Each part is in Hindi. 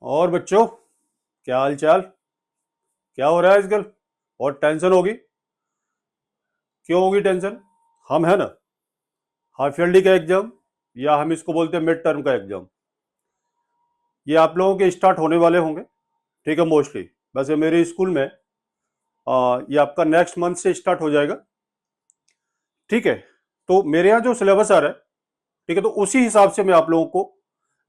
और बच्चों, क्या हाल चाल? क्या हो रहा है आजकल? और टेंशन होगी? क्यों होगी टेंशन? हम है ना, हाफ ईयरली का एग्जाम, या हम इसको बोलते हैं मिड टर्म का एग्जाम, ये आप लोगों के स्टार्ट होने वाले होंगे। ठीक है, मोस्टली। वैसे मेरे स्कूल में ये आपका नेक्स्ट मंथ से स्टार्ट हो जाएगा। ठीक है, तो मेरे यहाँ जो सिलेबस आ रहा है, ठीक है, तो उसी हिसाब से मैं आप लोगों को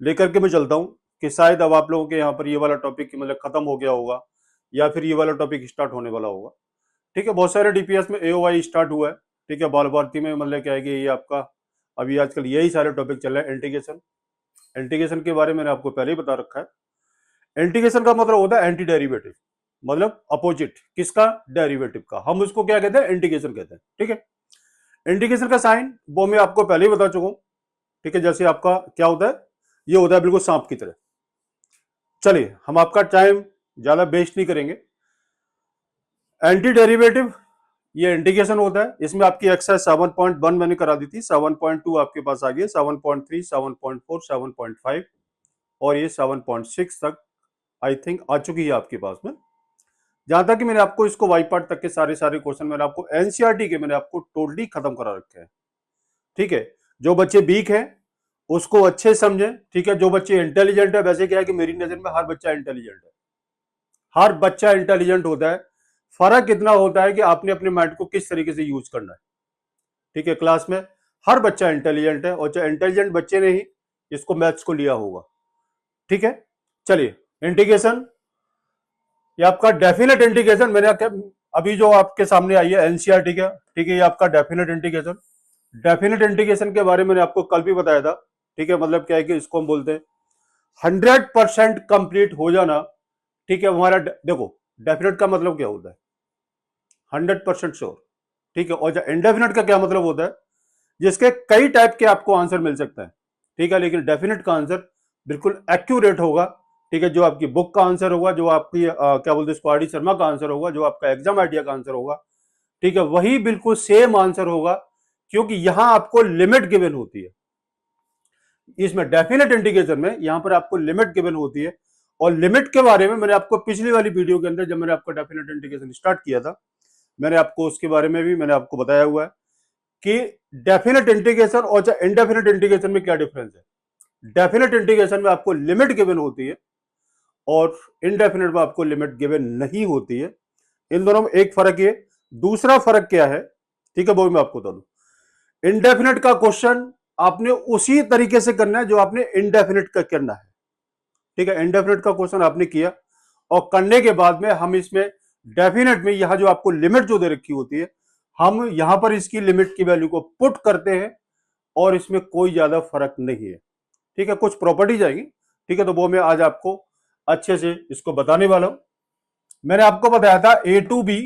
लेकर के मैं चलता हूँ कि शायद अब आप लोगों के यहाँ पर ये वाला टॉपिक मतलब खत्म हो गया होगा, या फिर ये वाला टॉपिक स्टार्ट होने वाला होगा। ठीक है, बहुत सारे डीपीएस में एओवाई स्टार्ट हुआ है। ठीक है, बाल भारती में मतलब क्या है कि ये आपका अभी आजकल यही सारे टॉपिक चल रहे हैं। इंटीग्रेशन, इंटीग्रेशन के बारे में मैंने आपको पहले ही बता रखा है। इंटीग्रेशन का मतलब होता है एंटी डेरिवेटिव, मतलब अपोजिट किसका? डेरिवेटिव का। हम उसको क्या कहते हैं? इंटीग्रेशन कहते हैं। ठीक है, इंटीग्रेशन का साइन वो मैं आपको पहले ही बता चुका हूं। ठीक है, जैसे आपका क्या होता है, ये होता है बिल्कुल सांप की तरह। चलिए, हम आपका टाइम ज्यादा वेस्ट नहीं करेंगे। एंटी डेरिवेटिव ये इंटीग्रेशन होता है। इसमें आपकी एक्सरसाइज 7.1 मैंने करा दी थी, 7.2 आपके पास आ गई, 7.3, 7.4, 7.5 और ये 7.6 तक आई थिंक आ चुकी है आपके पास में। जहां तक कि मैंने आपको इसको वाई पार्ट तक के सारे सारे क्वेश्चन मैंने आपको एनसीईआरटी के मैंने आपको टोटली खत्म करा रखे हैं। ठीक है, जो बच्चे वीक हैं उसको अच्छे समझें। ठीक है, जो बच्चे इंटेलिजेंट है, वैसे क्या है कि मेरी नजर में हर बच्चा इंटेलिजेंट है, हर बच्चा इंटेलिजेंट होता है। फर्क इतना होता है कि आपने अपने माइंड को किस तरीके से यूज करना है। ठीक है, क्लास में हर बच्चा इंटेलिजेंट है, और जो इंटेलिजेंट बच्चे ने ही इसको मैथ्स को लिया होगा। ठीक है, चलिए, इंटीग्रेशन ये आपका डेफिनेट इंटीग्रेशन मैंने अभी जो आपके सामने आई है एनसीईआरटी का। ठीक है, ये आपका डेफिनेट इंटीग्रेशन, डेफिनेट इंटीग्रेशन के बारे में मैंने आपको कल भी बताया था। ठीक है, मतलब क्या है कि इसको हम बोलते हैं 100% कंप्लीट हो जाना। ठीक है, हमारा देखो, डेफिनेट का मतलब क्या होता है? 100% श्योर। ठीक है, और जो इंडेफिनेट का क्या मतलब होता है? जिसके कई टाइप के आपको आंसर मिल सकता है। ठीक है, लेकिन डेफिनेट का आंसर बिल्कुल एक्यूरेट होगा। ठीक है, जो आपकी बुक का आंसर होगा, जो आपकी क्या बोलते हैं इसको, आर डी शर्मा का आंसर होगा, जो आपका एग्जाम आइडिया का आंसर होगा, ठीक है, वही बिल्कुल सेम आंसर होगा, क्योंकि यहां आपको लिमिट गिवन होती है। इसमें डेफिनेट इंटीग्रेशन में यहां पर आपको लिमिट गिवन होती है। और लिमिट के बारे में मैंने आपको पिछली वाली वीडियो के अंदर, जब मैंने आपको डेफिनेट इंटीग्रेशन स्टार्ट किया था, मैंने आपको उसके बारे में भी मैंने आपको बताया हुआ है कि डेफिनेट इंटीग्रेशन और इनडेफिनेट इंटीग्रेशन में क्या डिफरेंस है। डेफिनेट इंटीग्रेशन में आपको लिमिट गिवन होती है, और इनडेफिनेट में आपको लिमिट गिवन नहीं होती है। इन दोनों में एक फर्क ये, दूसरा फर्क क्या है, ठीक है, वो मैं आपको बता दूं। इनडेफिनेट का क्वेश्चन आपने उसी तरीके से करना है जो आपने इनडेफिनेट का करना है। ठीक है, इनडेफिनेट का क्वेश्चन आपने किया, और करने के बाद में हम इसमें डेफिनेट में यहां जो आपको लिमिट जो दे रखी होती है, हम यहां पर इसकी लिमिट की वैल्यू को पुट करते हैं, और इसमें कोई ज्यादा फर्क नहीं है। ठीक है, कुछ प्रॉपर्टीज आएगी। ठीक है, तो वो मैं आज आपको अच्छे से इसको बताने वाला हूं। मैंने आपको बताया था a to b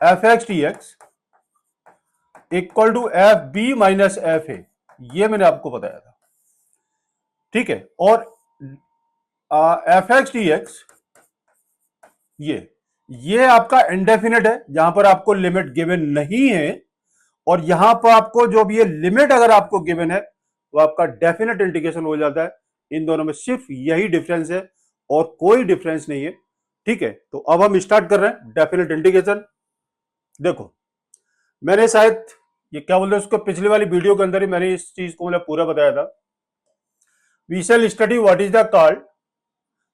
f x t x equal to f b minus f a, ये मैंने आपको बताया था। ठीक है, और एफ एक्स टी एक्स ये आपका इंडेफिनेट है, जहां पर आपको लिमिट गिवन नहीं है, और यहां पर आपको जो भी ये लिमिट अगर आपको गिवन है, वो आपका डेफिनेट इंटीग्रेशन हो जाता है। इन दोनों में सिर्फ यही डिफरेंस है, और कोई डिफरेंस नहीं है। ठीक है, तो अब हम स्टार्ट कर रहे हैं डेफिनेट इंटीग्रेशन। देखो, मैंने शायद ये क्या बोलते हैं उसको, पिछली वाली वीडियो के अंदर ही मैंने इस चीज को मतलब पूरा बताया था। We shall study what is the called,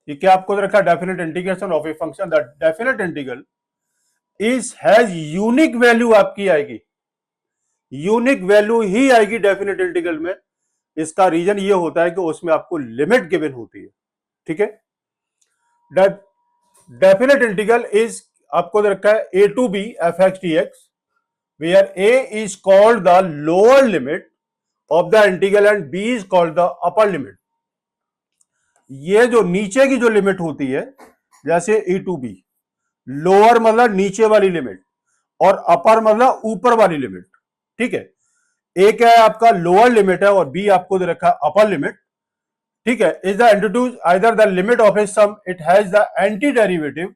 ये क्या आपको रखा, definite integration of a function. The definite integral is has unique value आपकी आएगी, यूनिक वैल्यू ही आएगी डेफिनेट इंटीग्रल में। इसका रीजन ये होता है कि उसमें आपको लिमिट गिवन होती है। ठीक है, डेफिनेट इंटीग्रल इज आपको रखा है a to b f x t x, where a is called the lower limit of the integral and b is called the upper limit. ये जो नीचे की जो लिमिट होती है, जैसे ए टू बी, लोअर मतलब नीचे वाली लिमिट, और अपर मतलब ऊपर वाली लिमिट। ठीक है, ए क्या है आपका लोअर लिमिट है, और बी आपको दे रखा है अपर लिमिट। ठीक है, is the introduce either the limit of a sum, it has the anti derivative,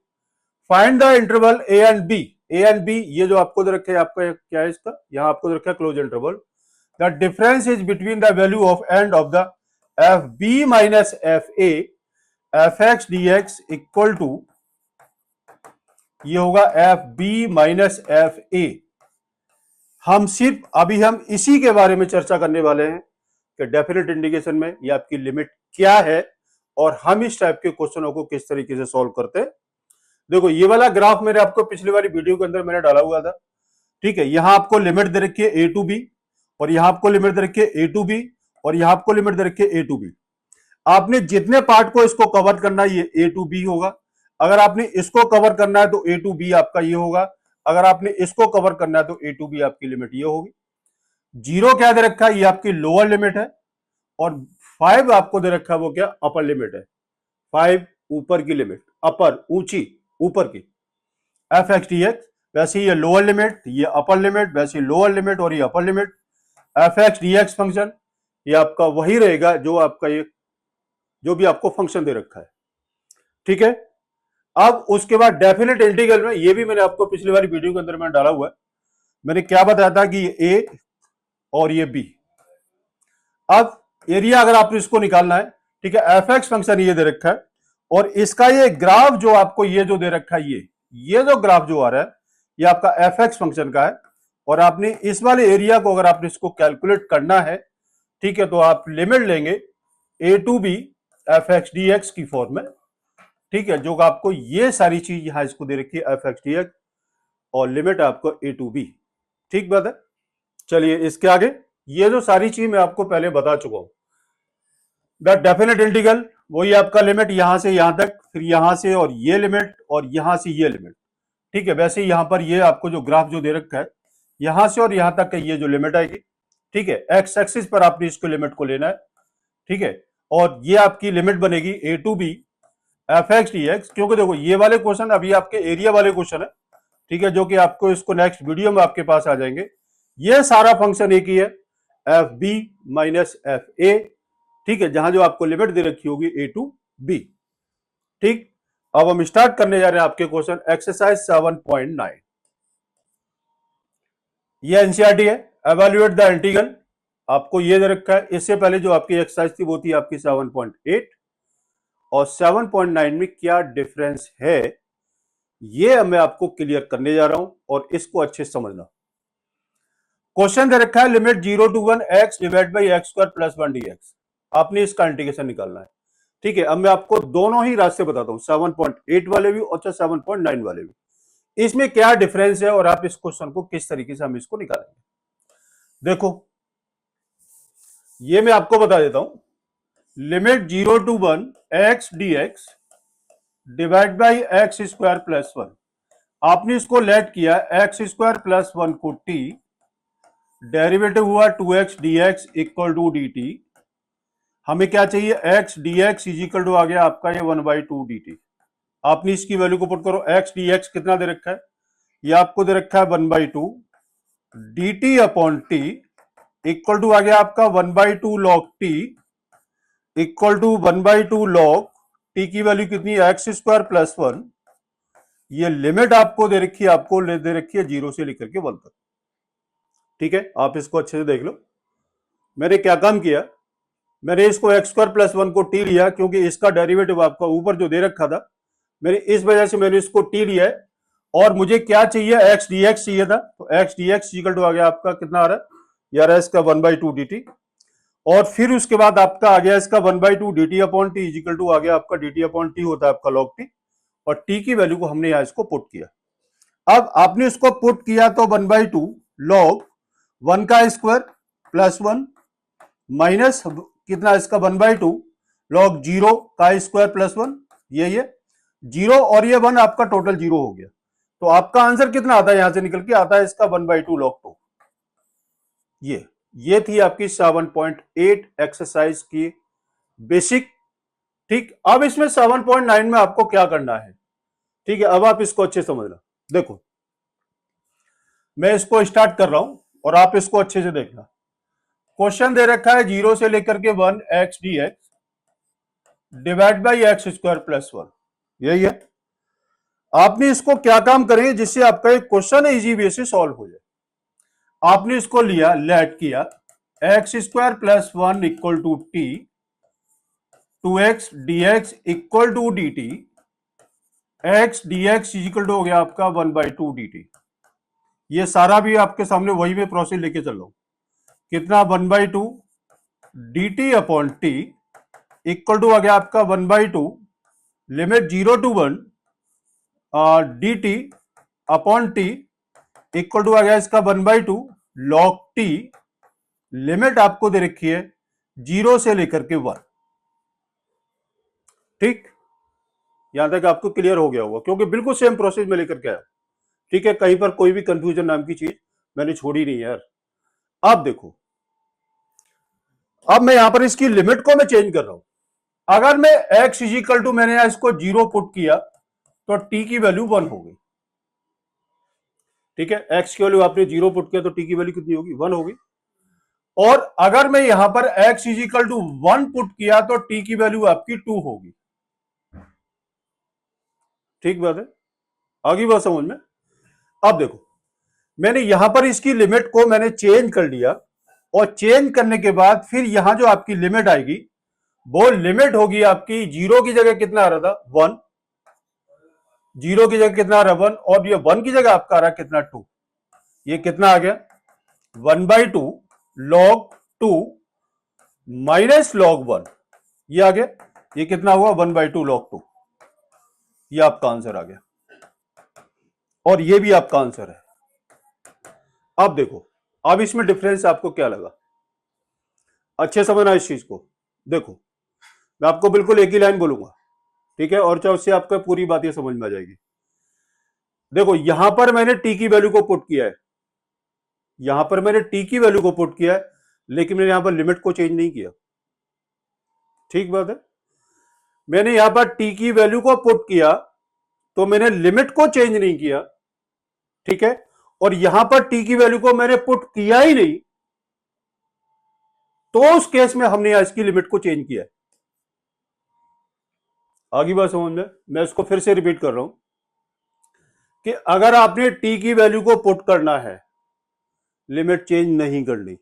find the interval a and b. A and b ये जो आपको दे रखे है, आपका क्या है इसका, यहां आपको दे रखा है close interval. The difference is between the value of and of the f b minus f a f x d x equal to ये होगा f b minus f a. हम इसी के बारे में चर्चा करने वाले हैं कि डेफिनेट इंटीग्रेशन में ये आपकी लिमिट क्या है और हम इस टाइप के क्वेश्चनों को किस तरीके से सॉल्व करते हैं। देखो ये वाला ग्राफ मैंने आपको पिछली वाली वीडियो के अंदर मैंने डाला हुआ था, ठीक है। यहां आपको लिमिट दे रखी है ए टू बी, और यहां आपको लिमिट दे रखी है ए टू बी, और यहां आपको लिमिट दे रखी है ए टू बी। आपने जितने पार्ट को इसको कवर करना है ये ए टू बी होगा। अगर आपने इसको कवर करना है तो ए टू बी आपका ये होगा। अगर आपने इसको कवर करना है तो ए टू बी आपकी लिमिट ये होगी। जीरो क्या दे रखा है, ये आपकी लोअर लिमिट है, और 5 आपको दे रखा है वो क्या, अपर लिमिट है। 5 ऊपर की लिमिट, अपर ऊंची ऊपर की, एफ एक्स डी एक्स। वैसे ये लोअर लिमिट, ये अपर लिमिट, वैसे लोअर लिमिट और ये upper limit. F x d x function ये आपका वही रहेगा जो आपका ये जो भी आपको फंक्शन दे रखा है, ठीक है। अब उसके बाद डेफिनेट इंटीग्रल में, ये भी मैंने आपको पिछली वाली वीडियो के अंदर मैंने डाला हुआ है। मैंने क्या बताया था कि ये ए और ये बी। अब एरिया अगर आपको इसको निकालना है, ठीक है, एफ एक्स फंक्शन ये दे रखा है, और इसका ये ग्राफ जो आपको ये जो दे रखा है, ये जो ग्राफ जो आ रहा है ये आपका एफ एक्स फंक्शन का है। और आपने इस वाले एरिया को अगर आपने इसको कैलकुलेट करना है, ठीक है, तो आप लिमिट लेंगे a to b f x d x की फॉर्म में, ठीक है, जो आपको ये सारी चीज यहां इसको दे रखी है एफ एक्स डी एक्स, और लिमिट आपको ए टू बी, ठीक बात है। चलिए इसके आगे, ये जो सारी चीज मैं आपको पहले बता चुका हूं। द डेफिनेट इंटीग्रल वही आपका लिमिट यहां से यहां तक, फिर यहां से और ये लिमिट, और यहां से ये लिमिट, ठीक है। वैसे यहां पर ये आपको जो ग्राफ जो दे रखा है, यहां से और यहां तक ये जो लिमिट आएगी, ठीक है, एक्स एक्सिस पर आपने इसको लिमिट को लेना है, ठीक है। और ये आपकी लिमिट बनेगी a to b f x d x, क्योंकि देखो ये वाले क्वेश्चन अभी आपके एरिया वाले क्वेश्चन है, ठीक है, जो कि आपको इसको नेक्स्ट वीडियो में आपके पास आ जाएंगे। ये सारा फंक्शन एक ही है, f b minus f a, ठीक है, जहां जो आपको लिमिट दे रखी होगी ए टू बी, ठीक। अब हम स्टार्ट करने जा रहे हैं आपके क्वेश्चन एक्सरसाइज 7.9। ये एनसीईआरटी है, एवेल्युएट द इंटीग्रल, आपको ये दे रखा है। इससे पहले जो आपकी एक्सरसाइज थी वो थी आपकी 7.8, और 7.9 में क्या डिफरेंस है ये मैं आपको क्लियर करने जा रहा हूं, और इसको अच्छे से समझना। क्वेश्चन दे रखा है limit 0 to 1 x divide by x square plus 1 dx। आपने इसका इंटीग्रेशन निकालना है, ठीक है। अब मैं आपको दोनों ही रास्ते बताता हूं, 7.8 वाले भी और 7.9 वाले भी, इसमें क्या डिफरेंस है और आप इस क्वेश्चन को किस तरीके से हम इसको निकालेंगे। देखो ये मैं आपको बता देता हूं, limit 0 to 1 x dx divide by x square plus 1। आपने इसको लेट किया एक्स स्क्वायर प्लस 1 को t, डेरिवेटिव हुआ 2x dx equal to dt। हमें क्या चाहिए, x dx is equal to आ गया आपका ये 1/2 dt। आपने इसकी वैल्यू को पुट करो, x dx कितना दे रखा है, ये आपको दे रखा है 1/2 dt upon t equal to आ गया आपका 1/2 log t equal to 1/2 log t की वैल्यू कितनी है, एक्स स्क्वायर प्लस 1। ये लिमिट आपको दे रखी है, आपको दे रखी है 0 से लेकर के 1 तक, ठीक है। आप इसको अच्छे से देख लो। मैंने क्या काम किया, मैंने इसको एक्स स्क्वायर प्लस 1 को टी लिया, क्योंकि इसका डेरिवेटिव आपका ऊपर जो दे रखा था, मैंने इस वजह से मैंने इसको टी लिया है। और मुझे क्या चाहिए, एक्स डी एक्स चाहिए था, तो x d x equal to आ गया आपका कितना आ रहा है यार, इसका 1/2 dt। और फिर उसके बाद आपका आ गया इसका 1/2 dt upon t equal to आ गया आपका dt अपॉन टी होता है आपका log t, और t की वैल्यू को हमने यहां इसको पुट किया। अब आपने इसको पुट किया तो 1/2 log 1 का स्क्वायर प्लस 1 माइनस कितना इसका 1/2 log 0 का स्क्वायर प्लस 1, ये 0 और ये 1 आपका टोटल 0 हो गया। तो आपका आंसर कितना आता है, यहां से निकल के आता है इसका 1/2 log 2। ये थी आपकी 7.8 एक्सरसाइज की बेसिक, ठीक। अब इसमें 7.9 में आपको क्या करना है, ठीक है। अब आप इसको अच्छे समझना। देखो मैं इसको स्टार्ट कर रहा हूं और आप इसको अच्छे से देखना। क्वेश्चन दे रखा है 0 से लेकर के 1 x d x divide by x square plus 1, यही है। आपने इसको क्या काम करें जिससे आपका एक क्वेश्चन इजी वे से सॉल्व हो जाए। आपने इसको लिया, लेट किया x square plus 1 equal to t 2x dx equal to dt, x dx equal to हो गया आपका 1/2 dt। ये सारा भी आपके सामने वही में प्रोसेस लेके चल रहा हूं। कितना 1/2 dt upon t equal to आ गया आपका 1/2 limit 0 to 1 dt upon t equal to आ गया इसका 1/2 log t, लिमिट आपको दे रखी है 0 से लेकर के 1। ठीक, यहां तक आपको क्लियर हो गया होगा, क्योंकि बिल्कुल सेम प्रोसेस में लेकर के आया। ठीक है, कहीं पर कोई भी कंफ्यूजन नाम की चीज मैंने छोड़ी नहीं यार। अब देखो, अब मैं यहां पर इसकी लिमिट को मैं चेंज कर रहा हूं। अगर मैं x इजिकल टू मैंने इसको 0 पुट किया तो t की वैल्यू 1 हो गई। ठीक है, x की वैल्यू आपने 0 पुट किया तो t की वैल्यू कितनी होगी? 1 होगी। और अगर मैं यहां पर x इजिकल टू 1 पुट किया तो t की वैल्यू आपकी 2 होगी। ठीक बात है, आगे बात समझ में। अब देखो, मैंने यहां पर इसकी लिमिट को मैंने चेंज कर लिया, और चेंज करने के बाद फिर यहां जो आपकी लिमिट आएगी वो लिमिट होगी आपकी 0 की जगह कितना आ रहा था? 1। 0 की जगह कितना आ रहा? 1। और ये 1 की जगह आपका आ रहा कितना? 2। ये कितना आ गया? 1/2 log 2 माइनस log 1, ये आ गया। ये कितना हुआ? 1/2 log 2। ये आपका आंसर आ गया, और ये भी आपका आंसर है। अब देखो, अब इसमें डिफरेंस आपको क्या लगा? अच्छे समझना इस चीज को। देखो, मैं आपको बिल्कुल एक ही लाइन बोलूंगा, ठीक है, और चाहे उससे आपका पूरी बात ये समझ में आ जाएगी। देखो, यहां पर मैंने टी की वैल्यू को पुट किया है, यहां पर मैंने टी की वैल्यू को पुट किया है, लेकिन मैंने यहां पर लिमिट को चेंज नहीं किया। ठीक बात है, मैंने यहां पर टी की वैल्यू को पुट किया तो मैंने लिमिट को चेंज नहीं किया। ठीक है, और यहां पर टी की वैल्यू को मैंने पुट किया ही नहीं, तो उस केस में हमने यहां इसकी लिमिट को चेंज किया है। आगे बात समझ में, मैं इसको फिर से रिपीट कर रहा हूं कि अगर आपने टी की वैल्यू को पुट करना है, लिमिट चेंज नहीं करनी।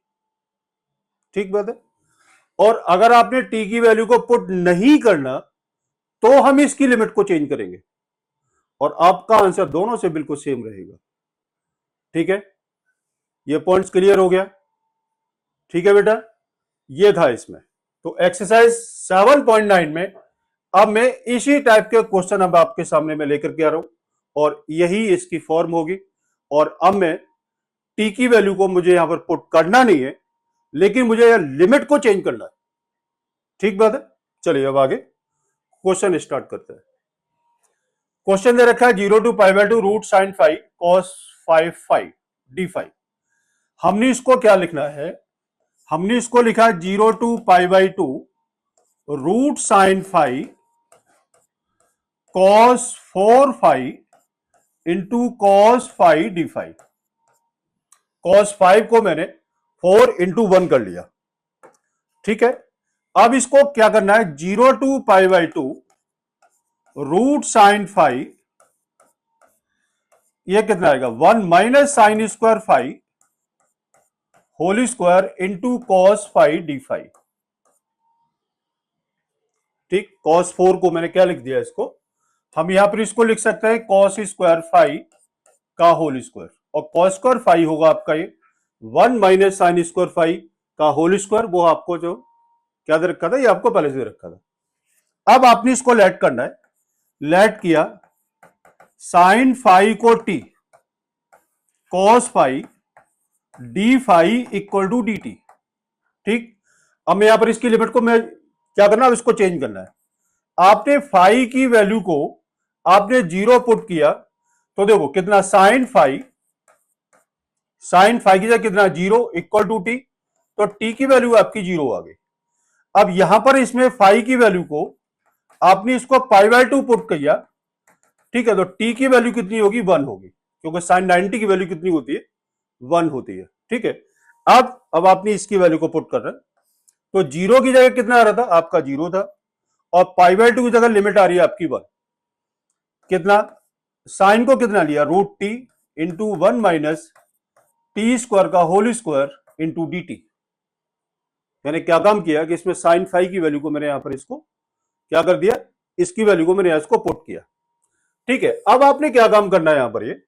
ठीक बात है, और अगर आपने टी की वैल्यू को पुट नहीं करना तो हम इसकी लिमिट को चेंज करेंगे, और आपका आंसर दोनों से बिल्कुल सेम रहेगा। ठीक है, ये पॉइंट्स क्लियर हो गया? ठीक है बेटा, ये था इसमें। तो एक्सरसाइज 7.9 में अब मैं इसी टाइप के क्वेश्चन अब आपके सामने में लेकर के आ रहा हूं, और यही इसकी फॉर्म होगी। और अब मैं टी की वैल्यू को मुझे यहां पर पुट करना नहीं है, लेकिन मुझे यह लिमिट को चेंज करना है। ठीक बात है, चलिए अब आगे क्वेश्चन स्टार्ट करते हैं। क्वेश्चन दे रखा है 0 to π/2 root sine five cos 5 d5। हमने इसको क्या लिखना है? हमने इसको लिखा है 0 to π/2 root sine five cos 4 into cos 5 d5। Cos 5 को मैंने 4 इंटू 1 कर लिया। ठीक है, अब इसको क्या करना है? 0 to π/2 रूट साइन 5, ये कितना आएगा? 1 minus sine square 5 whole square into cos 5 d5। ठीक, कॉस 4 को मैंने क्या लिख दिया? इसको हम यहां पर इसको लिख सकते हैं कॉस स्क्वायर 5 का होल स्क्वायर, और कॉस स्क्वायर 5 होगा आपका ये 1 माइनस साइन स्क्वायर 5 का होल स्क्वायर। वो आपको जो क्या दे रखा था, ये आपको पहले से दे रखा था। अब आपने इसको लेट करना है। लेट किया, साइन 5 को t cos 5 d5 equal to dt। ठीक, अब मैं यहां पर इसकी लिमिट को मैं क्या करना, अब इसको चेंज करना है। आपने 5 की वैल्यू को आपने 0 पुट किया तो देखो कितना, साइन 5 की जगह कितना 0 इक्वल टू टी, तो टी की वैल्यू आपकी 0 आ गई। अब यहां पर इसमें 5 की वैल्यू को आपने इसको π/2 पुट किया। ठीक है, तो टी की वैल्यू कितनी होगी? 1 होगी, क्योंकि साइन 90 की वैल्यू कितनी होती है? 1 होती है। ठीक है, अब आपने इसकी वैल्यू को पुट कर रहे हैं, तो 0 की जगह कितना आ रहा था? आपका 0 था, और π/2 की जगह लिमिट आ रही है आपकी 1। कितना? साइन को कितना लिया? Root t into 1 minus t square का whole square into d t. मैंने क्या काम किया कि इसमें साइन 5 की वैल्यू को मैंने यहां पर इसको क्या कर दिया, इसकी वैल्यू को मैंने इसको पुट किया। ठीक है, अब आपने क्या काम करना है यहां पर, ये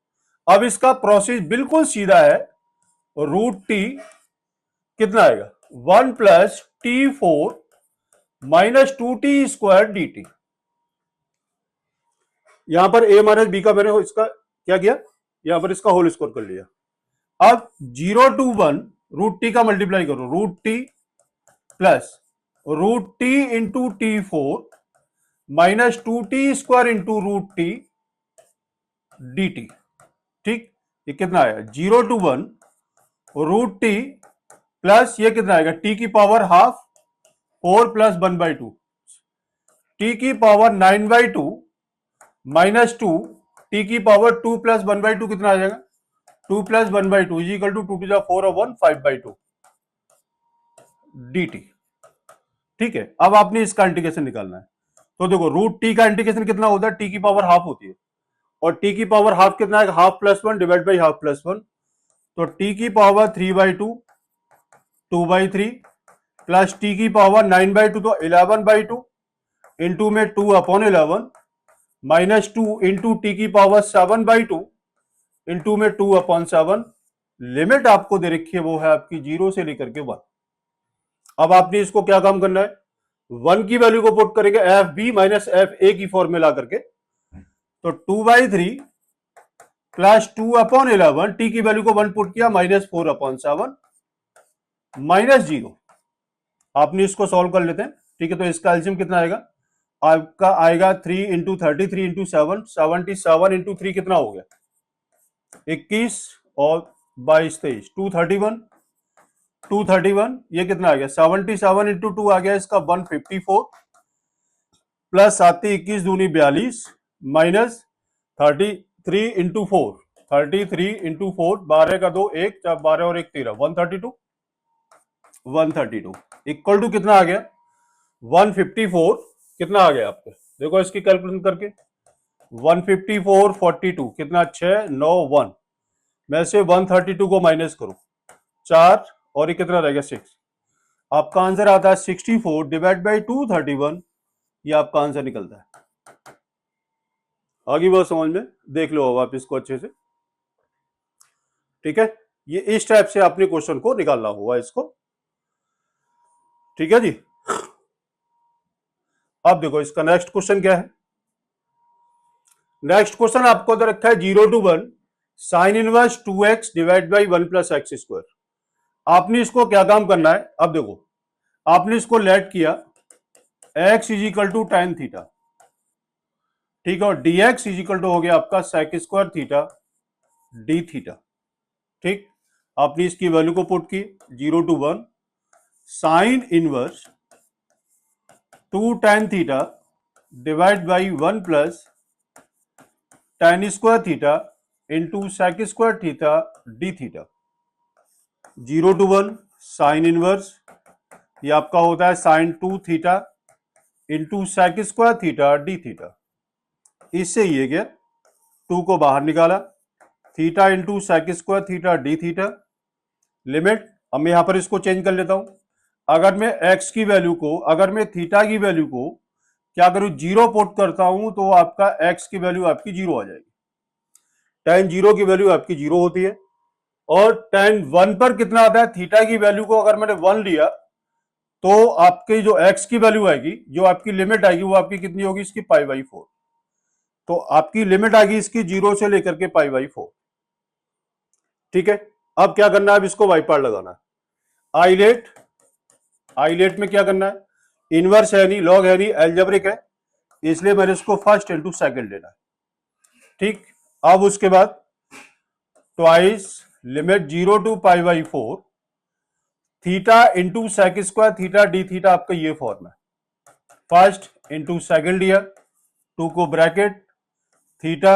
अब इसका प्रोसेस बिल्कुल सीधा है। रूट टी कितना आएगा, 1 plus T4 minus 2T² dt। यहां पर a माइनस बी का मैंने इसका क्या किया, यहां पर इसका होल स्क्वायर कर लिया। अब 0 to 1 रूट टी का मल्टीप्लाई करो, root t plus root t into T4 minus 2T² into root t dt। ठीक, ये कितना आया, 0 to 1 रूट टी प्लस ये कितना आएगा, टी की पावर हाफ 4 प्लस 1/2, टी की पावर 9/2 माइनस 2, टी की पावर 2 प्लस 1/2 कितना आ जाएगा, 2 plus 1/2 is equal to 2 to the 4 of 1 5/2 dt। ठीक है, अब आपने इसका इंटीग्रेशन निकालना है। तो देखो रूट टी का इंटीग्रेशन कितना होता है, टी की पावर हाफ होती है, और टी की पावर हाफ कितना है, half plus 1 divide by half plus 1। तो टी की पावर 3/2 2/3 प्लस टी की पावर 9/2 तो 11/2 इंटू में 2/11 माइनस 2 इंटू टी की पावर 7/2 इंटू में 2/7। लिमिट आपको दे रखी है वो है आपकी 0 से लेकर के 1। अब आपने इसको क्या काम करना है, 1 की वैल्यू को पुट करेंगे f b minus f a की फॉर्म में ला करके। तो 2/3 प्लस 2/11 टी की वैल्यू को 1 पुट किया माइनस 4/7 माइनस 0। आपने इसको सॉल्व कर लेते हैं। ठीक है, तो इसका एलसीएम कितना आएगा, आपका आएगा 3 इंटू 33 इंटू 7 77 इंटू 3 कितना हो गया, 21 और 22 23 231 ये कितना आ गया, 77 इंटू 2 आ गया इसका 154 प्लस 7 21 दूनी 42 माइनस 33 इंटू 4 33 इंटू 4 12 का 2 1 12 और 1 13 132 इक्वल टू कितना आ गया, 154 कितना आ गया आपको, देखो इसकी कैलकुलेशन करके 154 42 कितना 6 9 1 में से 132 को माइनस करो 4 और ये कितना रहेगा 6। आपका आंसर आता है 64 डिवाइड बाई 231, ये आपका आंसर निकलता है। आगे बात समझ में, देख लो अब आप इसको अच्छे से। ठीक है, ये इस टाइप से आपने क्वेश्चन को निकालना होगा इसको। ठीक है जी, अब देखो इसका नेक्स्ट क्वेश्चन क्या है। नेक्स्ट क्वेश्चन आपको दे रखा है 0 to 1 sine inverse 2x divide by 1 plus x square. आपने इसको क्या काम करना है, अब देखो आपने इसको लेट किया x is equal to tan theta. ठीक है, और dx इज इक्वल टू हो गया आपका sec square theta d theta. ठीक, आपने इसकी वैल्यू को पुट की 0 to 1 sine inverse 2 tan theta divide by 1 plus tan square theta into sec square theta d theta. 0 to 1 sine inverse ये आपका होता है sine 2 theta into sec square theta d theta. इससे ये गया 2 को बाहर निकाला, theta into sec square theta d theta. Limit, अब मैं यहां पर इसको चेंज कर लेता हूं। अगर मैं x की वैल्यू को, अगर मैं थीटा की वैल्यू को क्या करूं, 0 पुट करता हूं तो आपका x की वैल्यू आपकी 0 आ जाएगी। tan 0 की वैल्यू आपकी 0 होती है, और tan 1 पर कितना आता है, थीटा की वैल्यू को अगर मैंने 1 लिया तो आपकी जो x की वैल्यू आएगी, जो आपकी लिमिट आएगी वो आपकी कितनी होगी, इसकी π/4। तो आपकी लिमिट आएगी इसकी 0 से लेकर के π/4। ठीक है, अब क्या करना है, अब इसको वाई पार्ट लगाना है। आइलेट में क्या करना है, इनवर्स है नहीं, लॉग है नहीं, एल्जेब्रिक है, इसलिए मैंने इसको फर्स्ट इंटू सेकंड लेना है। ठीक, अब उसके बाद twice limit 0 to π/4 theta into sec square theta d theta, आपका ये फॉर्म है। फर्स्ट इंटू सेकंड लिया, 2 को bracket theta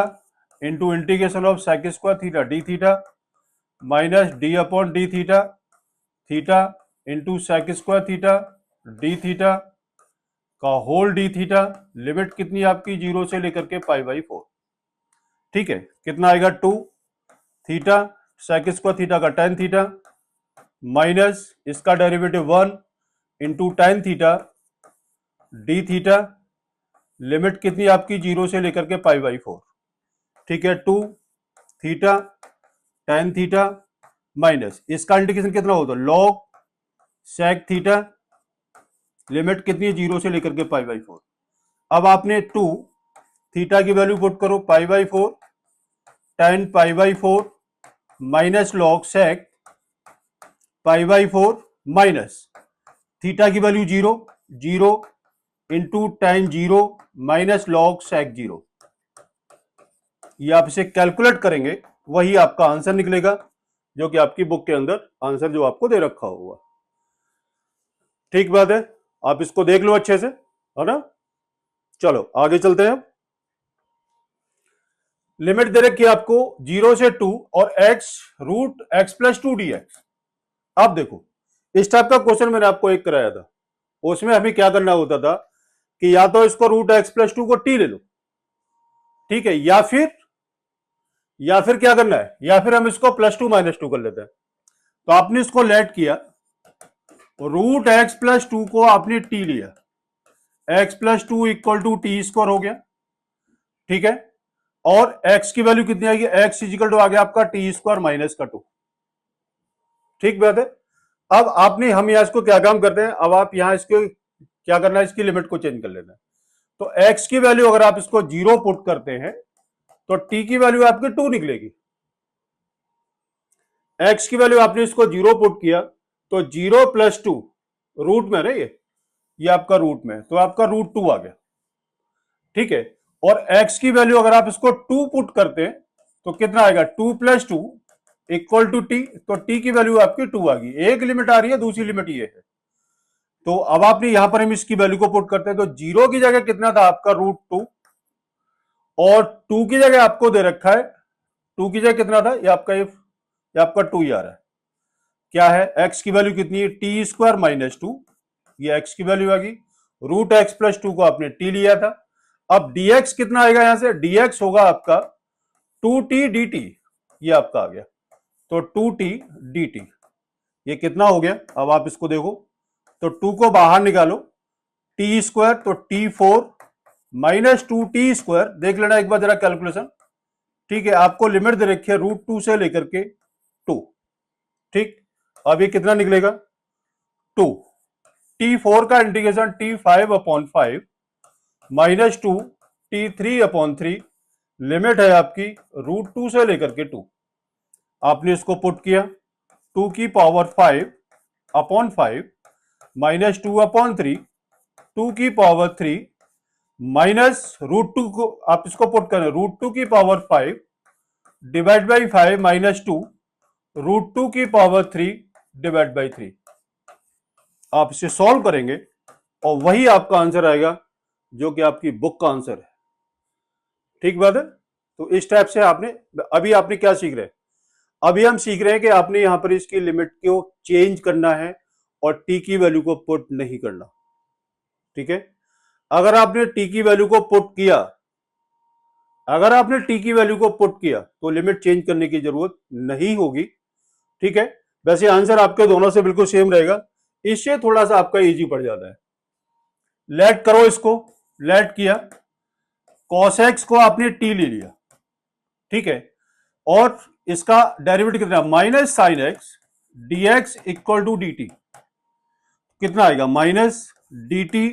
into integration of sec square theta d theta minus d upon d theta, theta into sec square theta d theta का होल d थीटा। लिमिट कितनी आपकी 0 से लेकर के π/4। ठीक है, कितना आएगा 2 थीटा sec स्क्वायर थीटा का tan थीटा माइनस इसका derivative 1 into tan theta d theta limit कितनी आपकी 0 से लेकर के π/4, ठीक है, 2 थीटा tan थीटा माइनस इसका इंटीग्रेशन कितना होता है log sec थीटा, लिमिट कितनी है 0 से लेकर के π/4। अब आपने 2 थीटा की वैल्यू पुट करो π/4 tan π/4 minus log sec π/4 minus theta की value 0 0 into tan 0 minus log sec 0। ये आप इसे कैलकुलेट करेंगे, वही आपका आंसर निकलेगा जो कि आपकी बुक के अंदर आंसर जो आपको दे रखा होगा। ठीक बात है, आप इसको देख लो अच्छे से, है ना। चलो आगे चलते हैं। लिमिट दे रखी है आपको 0 से 2 और x root x plus 2 dx। अब देखो इस टाइप का क्वेश्चन मैंने आपको एक कराया था, उसमें हमें क्या करना होता था कि या तो इसको रूट x प्लस 2 को t ले लो, ठीक है, या फिर क्या करना है, या फिर हम इसको प्लस 2 माइनस 2 कर लेते हैं। तो आपने इसको लेट किया, रूट x प्लस 2 को आपने t लिया, x plus 2 equal to t square हो गया, ठीक है, और x की वैल्यू कितनी आएगी, x इजिकल टू आ गया आपका टी स्क्वायर माइनस का 2। ठीक बात है। अब आपने हम यहां इसको क्या काम करते हैं, अब आप यहां इसको क्या करना है, इसकी लिमिट को चेंज कर लेना है। तो x की वैल्यू अगर आप इसको 0 पुट करते हैं तो t की वैल्यू आपकी 2 निकलेगी। x की वैल्यू आपने इसको 0 पुट किया तो 0 प्लस 2 रूट में ना, ये आपका रूट में, तो आपका रूट 2 आ गया, ठीक है। और x की वैल्यू अगर आप इसको 2 पुट करते हैं तो कितना आएगा, 2 प्लस 2 इक्वल टू टी, तो टी की वैल्यू आपकी 2 आ गई। एक लिमिट आ रही है, दूसरी लिमिट ये है। तो अब आपने यहां पर हम इसकी वैल्यू को पुट करते हैं तो 0 की जगह कितना था आपका रूट 2, और 2 की जगह आपको दे रखा है, 2 की जगह कितना था, ये आपका 2 ही आ रहा है। क्या है, x की वैल्यू कितनी है, टी स्क्वायर माइनस 2, ये x की वैल्यू आ गई। रूट x प्लस 2 को आपने t लिया था। अब dx कितना आएगा, यहां से dx होगा आपका 2t dt, ये आपका आ गया, तो 2t dt, ये कितना हो गया। अब आप इसको देखो तो 2 को बाहर निकालो, टी स्क्वायर तो t4 माइनस 2t स्क्वायर, देख लेना एक बार जरा कैलकुलेशन, ठीक है। आपको लिमिट दे रखी है रूट 2 से लेकर के 2, ठीक। अब ये कितना निकलेगा, 2, t4 का integration t5/5 minus 2 t3/3, limit है आपकी रूट 2 से लेकर के 2। आपने इसको पुट किया, 2 की पावर 5/5 माइनस 2/3, 2 की पावर 3 माइनस रूट 2 को आप इसको पुट करें, रूट 2 की power 5 divide by 5 minus 2 root 2 की पावर 3 डिवाइड बाई 3। आप इसे सॉल्व करेंगे और वही आपका आंसर आएगा जो कि आपकी बुक का आंसर है। ठीक बात है। तो इस टाइप से अभी आपने क्या सीख रहे हैं, अभी हम सीख रहे हैं कि आपने यहां पर इसकी लिमिट को चेंज करना है और टी की वैल्यू को पुट नहीं करना, ठीक है। अगर आपने टी की वैल्यू को पुट किया, अगर आपने टी की वैल्यू को पुट किया तो लिमिट चेंज करने की जरूरत नहीं होगी, ठीक है। वैसे आंसर आपके दोनों से बिल्कुल सेम रहेगा, इससे थोड़ा सा आपका इजी पड़ जाता है। लेट करो इसको, लेट किया, cos x को आपने t ले लिया, ठीक है, और इसका डेरिवेटिव कितना, minus sine x dx equal to dt, कितना आएगा, minus dt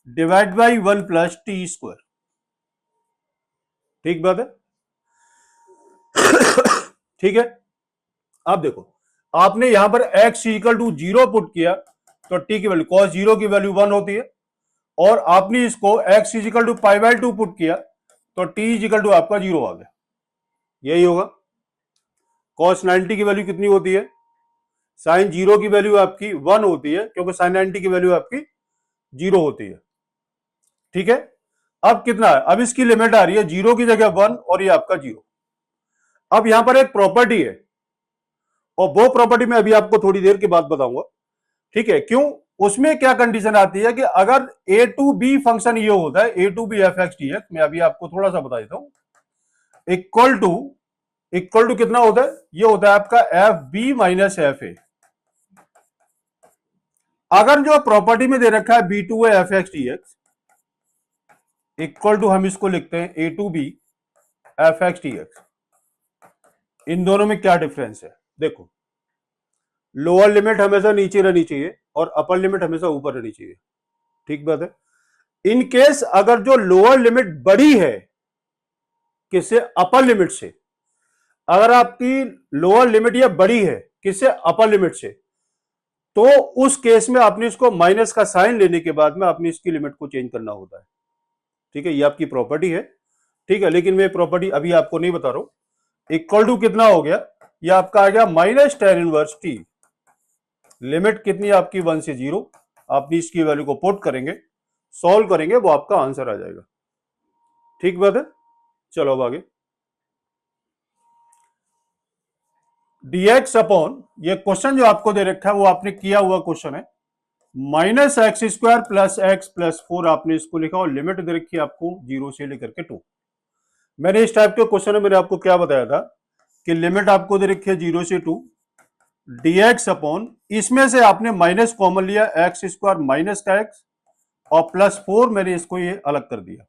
divide by 1 plus t square. ठीक बात है। ठीक है। अब देखो आपने यहां पर x इक्वल टू 0 पुट किया तो t की वैल्यू, cos 0 की वैल्यू 1 होती है, और आपने इसको x इक्वल टू π/2 पुट किया तो t इक्वल टू आपका 0 आ गया, यही होगा। cos 90 की वैल्यू कितनी होती है, साइन 0 की वैल्यू आपकी 1 होती है, क्योंकि साइन 90 की वैल्यू आपकी 0 होती है, ठीक है। अब कितना है, अब इसकी लिमिट आ रही है 0 की जगह 1 और ये आपका 0। अब यहां पर एक प्रॉपर्टी है और वो प्रॉपर्टी मैं अभी आपको थोड़ी देर के बाद बताऊंगा, ठीक है। क्यों, उसमें क्या कंडीशन आती है कि अगर ए टू बी फंक्शन ये होता है, a to b f x d x, मैं अभी आपको थोड़ा सा बता देता हूं, इक्वल टू कितना होता है, ये होता है आपका f b minus f a. अगर जो प्रॉपर्टी में दे रखा है बी टू है f x d x, equal to हम इसको लिखते हैं a to b f x d x. इन दोनों में क्या डिफरेंस है? देखो, लोअर लिमिट हमेशा नीचे रहनी चाहिए और अपर लिमिट हमेशा ऊपर रहनी चाहिए। ठीक बात है। इन केस अगर जो लोअर लिमिट बड़ी है किससे? अपर लिमिट से। अगर आपकी लोअर लिमिट या बड़ी है किससे? अपर लिमिट से, तो उस केस में आपने इसको माइनस का साइन लेने के बाद में आपने इसकी लिमिट को चेंज करना होता है। ठीक है, ये आपकी प्रॉपर्टी है। ठीक है, लेकिन मैं प्रॉपर्टी अभी आपको नहीं बता रहा हूं। इक्वल टू कितना हो गया? ये आपका आ गया minus tan inverse T. Limit कितनी आपकी? 1 से 0। आपने इसकी वैल्यू को पुट करेंगे, सॉल्व करेंगे, वो आपका आंसर आ जाएगा। ठीक बात है। चलो अब आगे। dx अपॉन, ये क्वेश्चन जो आपको दे रखा है वो आपने किया हुआ क्वेश्चन है। Minus x square plus x plus 4 आपने इसको लिखा और लिमिट दे रखी है आपको 0 से लेकर के 2। मैंने इस टाइप के क्वेश्चन में मैंने आपको क्या बताया था कि लिमिट आपको दे रखी है 0 से 2, dx अपॉन, इसमें से आपने माइनस कॉमन लिया, एक्स स्क्वायर माइनस का एक्स और प्लस 4 मैंने इसको ये अलग कर दिया।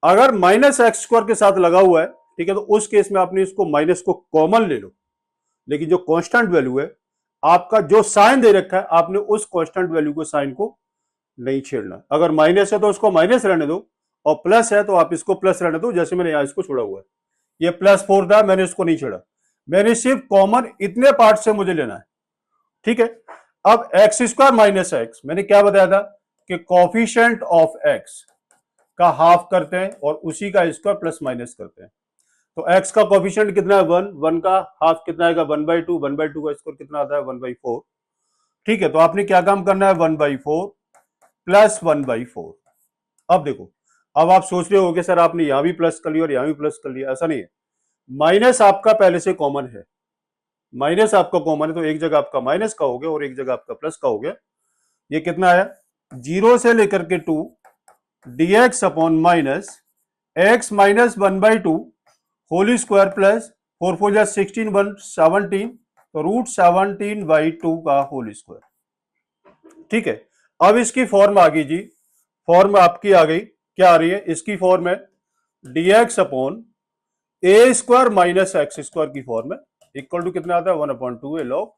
अगर माइनस एक्स स्क्वायर के साथ लगा हुआ है, ठीक है, तो उस केस में आपने इसको माइनस को कॉमन ले लो, लेकिन जो कांस्टेंट वैल्यू है आपका जो साइन दे रखा है आपने उस कांस्टेंट वैल्यू को साइन को नहीं छेड़ना। अगर माइनस है तो उसको माइनस रहने दो और प्लस है तो आप इसको प्लस रहने दो, जैसे मैंने यहां इसको छोड़ा हुआ है। ये प्लस 4 था, मैंने इसको नहीं छेड़ा, मैंने सिर्फ कॉमन इतने पार्ट से मुझे लेना है। ठीक है। अब एक्स स्क्वायर माइनस एक्स, मैंने क्या बताया था कि कॉफिशिएंट ऑफ एक्स का हाफ करते हैं और उसी का स्क्वायर प्लस माइनस करते हैं। तो x का कोफिशिएंट कितना है? 1, 1 का हाफ कितना आएगा? 1/2, 1/2 का स्क्वायर कितना आता है? 1/4। ठीक है, तो आपने क्या काम करना है? 1/4 प्लस 1/4। अब देखो, अब आप सोच रहे हो कि सर आपने यहां भी प्लस कर लिया और यहां भी प्लस कर लिया, ऐसा नहीं है। माइनस आपका पहले से कॉमन है, माइनस आपका कॉमन है, तो एक जगह आपका माइनस का हो गया और एक जगह आपका प्लस का हो गया। ये कितना आया? 0 से लेकर के 2 dx upon minus x minus 1/2 whole square plus 4 4 जा 16 1 17, तो रूट 17/2 का होल स्क्वायर। ठीक है, अब इसकी फॉर्म आ गई जी, फॉर्म आपकी आ गई, क्या आ रही है? इसकी फॉर्म है dx upon a square minus x square की फॉर्म है, इक्वल टू कितना आता है? 1/2 a log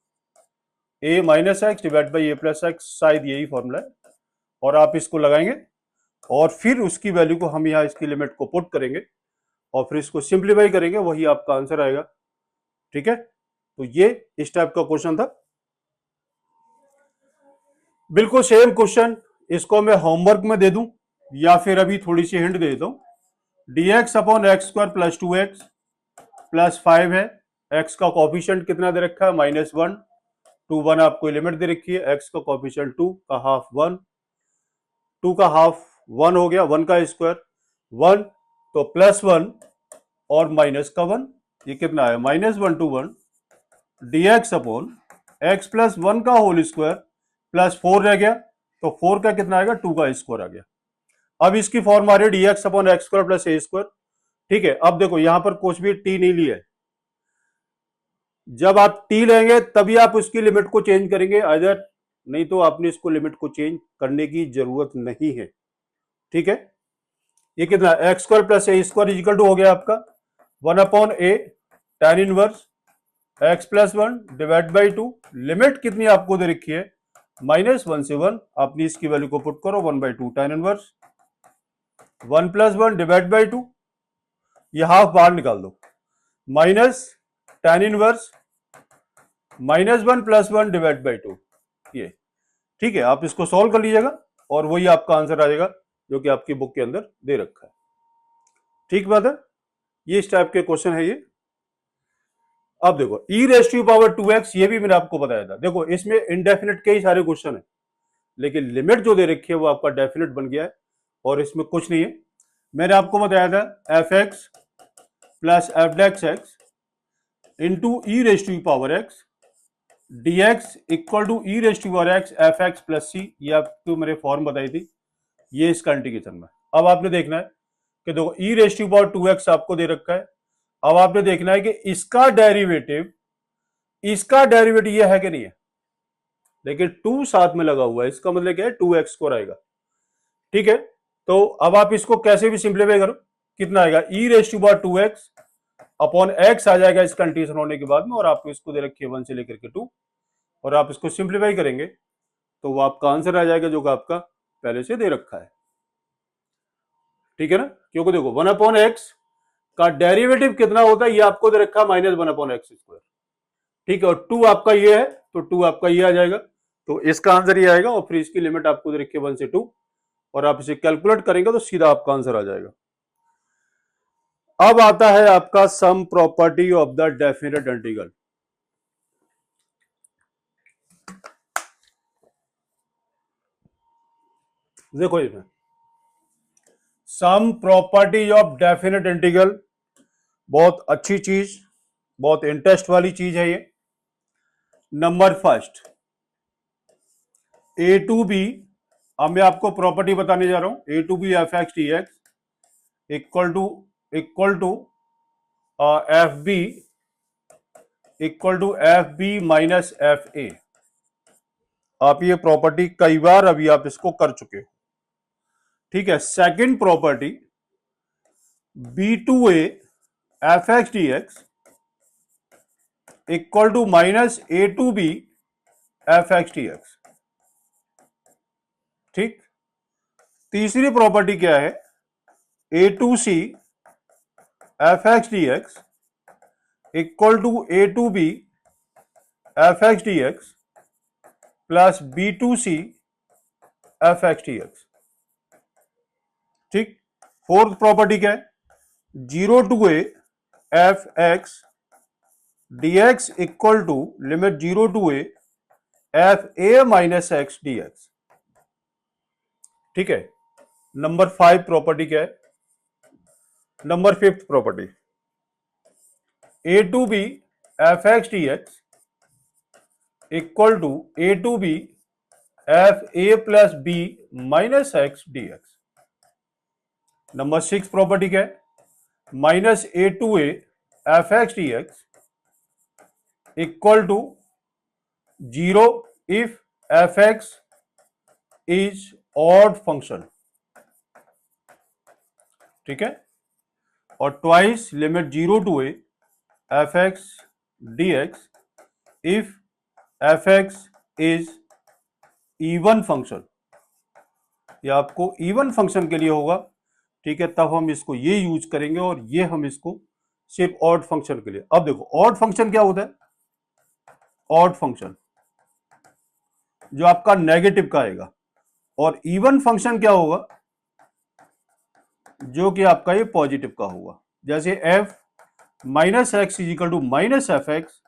a minus x divide by a plus x, शायद यही फॉर्मूला है। और आप इसको लगाएंगे और फिर उसकी वैल्यू को हम यहां इसकी लिमिट को पुट करेंगे और फिर इसको सिंप्लीफाई करेंगे, वही आपका आंसर आएगा। ठीक है, तो ये इस टाइप का क्वेश्चन था, बिल्कुल सेम क्वेश्चन। इसको मैं होमवर्क में दे दूं या फिर अभी थोड़ी सी हिंट दे देता हूं। dx upon x square plus 2x plus 5 है, x का कॉफिशिएंट कितना दे रखा है? -1, 2 1 आपको लिमिट दे रखी है, x का कॉफिशिएंट 2 का हाफ 1, 2 का हाफ 1 हो गया, 1 का स्क्वायर 1, तो +1 और माइनस का 1, ये कितना है? -1 to 1 dx upon x plus 1 का होल स्क्वायर प्लस 4 रह गया, तो 4 का कितना आएगा? 2 का स्क्वायर आ गया। अब इसकी फॉर्म आ रही है dx upon x square plus a square. ठीक है, अब देखो यहां पर कुछ भी टी नहीं लिया है, जब आप टी लेंगे तभी आप उसकी लिमिट को चेंज करेंगे, अदर नहीं तो आपने इसको लिमिट को चेंज करने की जरूरत नहीं है। ठीक है, ये कितना? X square plus a square equal to हो गया आपका 1/a tan inverse x plus 1 divide by 2, limit कितनी आपको दे रखी है? -1 से 1, आपने इसकी वैल्यू को पुट करो 1/2 tan इनवर्स 1 + 1 डिवाइड बाई 2, ये हाफ बाहर निकाल दो, minus tan inverse -1 + 1 divide by 2, ये। ठीक है, आप इसको सॉल्व कर लीजिएगा और वही आपका आंसर आ जाएगा जो कि आपकी बुक के अंदर दे रखा है। ठीक बात है, ये इस टाइप के क्वेश्चन है ये। अब देखो e⁻²x, ये भी मैंने आपको बताया था। देखो इसमें इनडेफिनेट कई सारे क्वेश्चन है, लेकिन लिमिट जो दे रखी है वो आपका डेफिनेट बन गया है और इसमें कुछ नहीं है। मैंने आपको बताया था f(x) plus f(x) into e⁻x dx equal to e⁻x f(x) plus c, ये आपको मैंने फॉर्म बताई थी, ये इसका इंटीग्रेशन में। अब आपने देखना है कि देखो e⁻²x आपको दे रखा है, अब आपने देखना है कि इसका डेरिवेटिव ये है कि नहीं है, लेकिन 2 साथ में लगा हुआ है, इसका मतलब क्या है? 2x स्क्वायर आएगा। ठीक है, तो अब आप इसको कैसे भी सिंप्लीफाई करो, कितना आएगा, e raise to power 2x अपॉन x आ जाएगा इस कंडीशन होने के बाद में, और आपको इसको दे रखी है 1 से लेकर के 2, और आप इसको सिंप्लीफाई करेंगे तो वो आपका आंसर आ जाएगा जो कि आपका पहले से दे रखा है। ठीक है ना, क्योंकि देखो 1/x का डेरिवेटिव कितना होता है ये आपको दे रखा है -1/x²। ठीक है, और 2 आपका ये है तो 2 आपका ये आ जाएगा, तो इसका आंसर ये आएगा, और फिर इसकी लिमिट आपको दे रखी है 1 से 2, और आप इसे कैलकुलेट करेंगे तो सीधा आपका आंसर आ जाएगा। अब आता है आपका sum property of the definite integral. देखो इसमें sum property of definite integral बहुत अच्छी चीज, बहुत इंटरेस्ट वाली चीज है ये। Number first, a to b, अब मैं आपको प्रॉपर्टी बताने जा रहा हूं, a to b f x d x equal to f b equal to f b minus f a. आप ये प्रॉपर्टी कई बार अभी आप इसको कर चुके हो। ठीक है, second property, b to a f x d x equal to minus a to b f x d x. ठीक, तीसरी प्रॉपर्टी क्या है, a to c f x d x equal to a to b f x d x plus b to c f x d x. ठीक, फोर्थ प्रॉपर्टी क्या है, 0 to a f x d x equal to limit 0 to a f a minus x d x. ठीक है, नंबर 5 प्रॉपर्टी क्या है, number 5th property, a to b f x d x equal to a to b f a plus b minus x d x. Number 6 property क्या है, minus a to a f x d x equal to 0 if f x is odd function. ठीक है, और twice limit 0 to a f x d x if f x is even function. ये आपको इवन फंक्शन के लिए होगा। ठीक है, तब हम इसको ये यूज करेंगे, और ये हम इसको सिर्फ ऑड फंक्शन के लिए। अब देखो ऑड फंक्शन क्या होता है, ऑड फंक्शन जो आपका नेगेटिव का आएगा, और इवन फंक्शन क्या होगा, जो कि आपका ये पॉजिटिव का होगा। जैसे f minus x is equal to minus f x,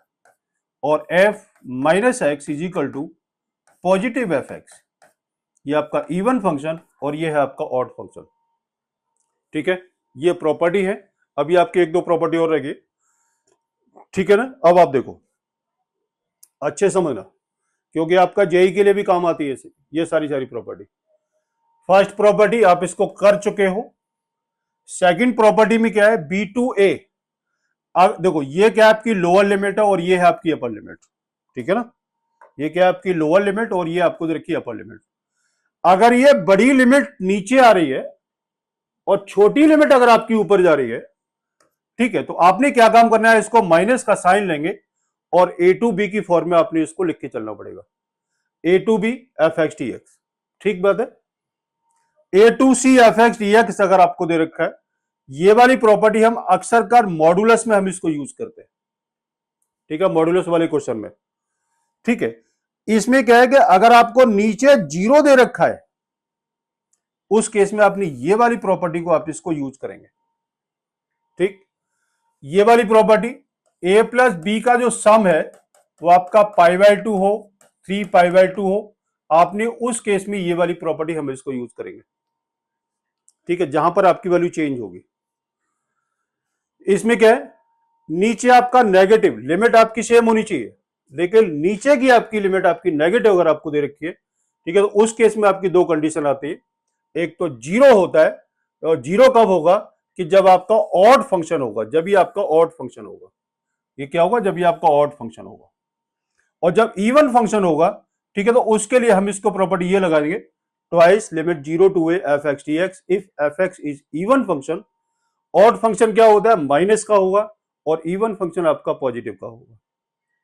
और f minus x is equal to positive f x. ये आपका इवन फंक्शन, और ये है आपका ऑड फंक्शन। ठीक है, ये प्रॉपर्टी है। अभी आपकी एक दो प्रॉपर्टी और रहेगी। ठीक है ना, अब आप देखो अच्छे समझना, क्योंकि आपका जेई के लिए भी काम आती है ये सारी प्रॉपर्टी। फर्स्ट प्रॉपर्टी आप इसको कर चुके हो। सेकंड प्रॉपर्टी में क्या है, बी टू ए। अब देखो ये क्या आपकी लोअर लिमिट है, और ये है आपकी अपर लिमिट। ठीक है ना, ये क्या आपकी लोअर लिमिट, और ये आपको रखी अपर लिमिट। अगर ये बड़ी लिमिट नीचे आ रही है और छोटी लिमिट अगर आपकी ऊपर जा रही है, ठीक है, तो आपने क्या काम करना है, इसको माइनस का साइन लेंगे, और ए टू बी की फॉर्म में आपने इसको लिख के चलना पड़ेगा, a to b f x d x. ठीक बात है, a to c f x d x अगर आपको दे रखा है, ये वाली प्रॉपर्टी हम अक्सर कर मॉडुलस में हम इसको यूज करते हैं। ठीक है, मॉडुलस वाले क्वेश्चन में। ठीक है, इसमें क्या है कि अगर आपको नीचे 0 दे रखा है, उस केस में आपने ये वाली प्रॉपर्टी को आप इसको यूज करेंगे। ठीक, ये वाली प्रॉपर्टी ए प्लस बी का जो सम है वो आपका π/2 हो, 3π/2 हो, आपने उस केस में ये वाली प्रॉपर्टी हम इसको यूज करेंगे। ठीक है, जहां पर आपकी वैल्यू चेंज होगी। इसमें क्या है, नीचे आपका नेगेटिव लिमिट आपकी सेम होनी चाहिए, लेकिन नीचे की आपकी लिमिट आपकी नेगेटिव अगर आपको दे रखी है, ठीक है, तो उस केस में आपकी दो कंडीशन आती है। एक तो 0 होता है, और 0 कब होगा, कि जब आपका ऑड फंक्शन होगा, जब ये आपका ऑड फंक्शन होगा। ये क्या होगा, जब ये आपका ऑड फंक्शन होगा। और जब इवन फंक्शन होगा, ठीक है, तो उसके लिए हम इसको प्रॉपर्टी ये लगा देंगे, twice limit 0 to a f x d x if f x is even function. Odd function क्या होता है, माइनस का होगा, और इवन फंक्शन आपका पॉजिटिव का होगा।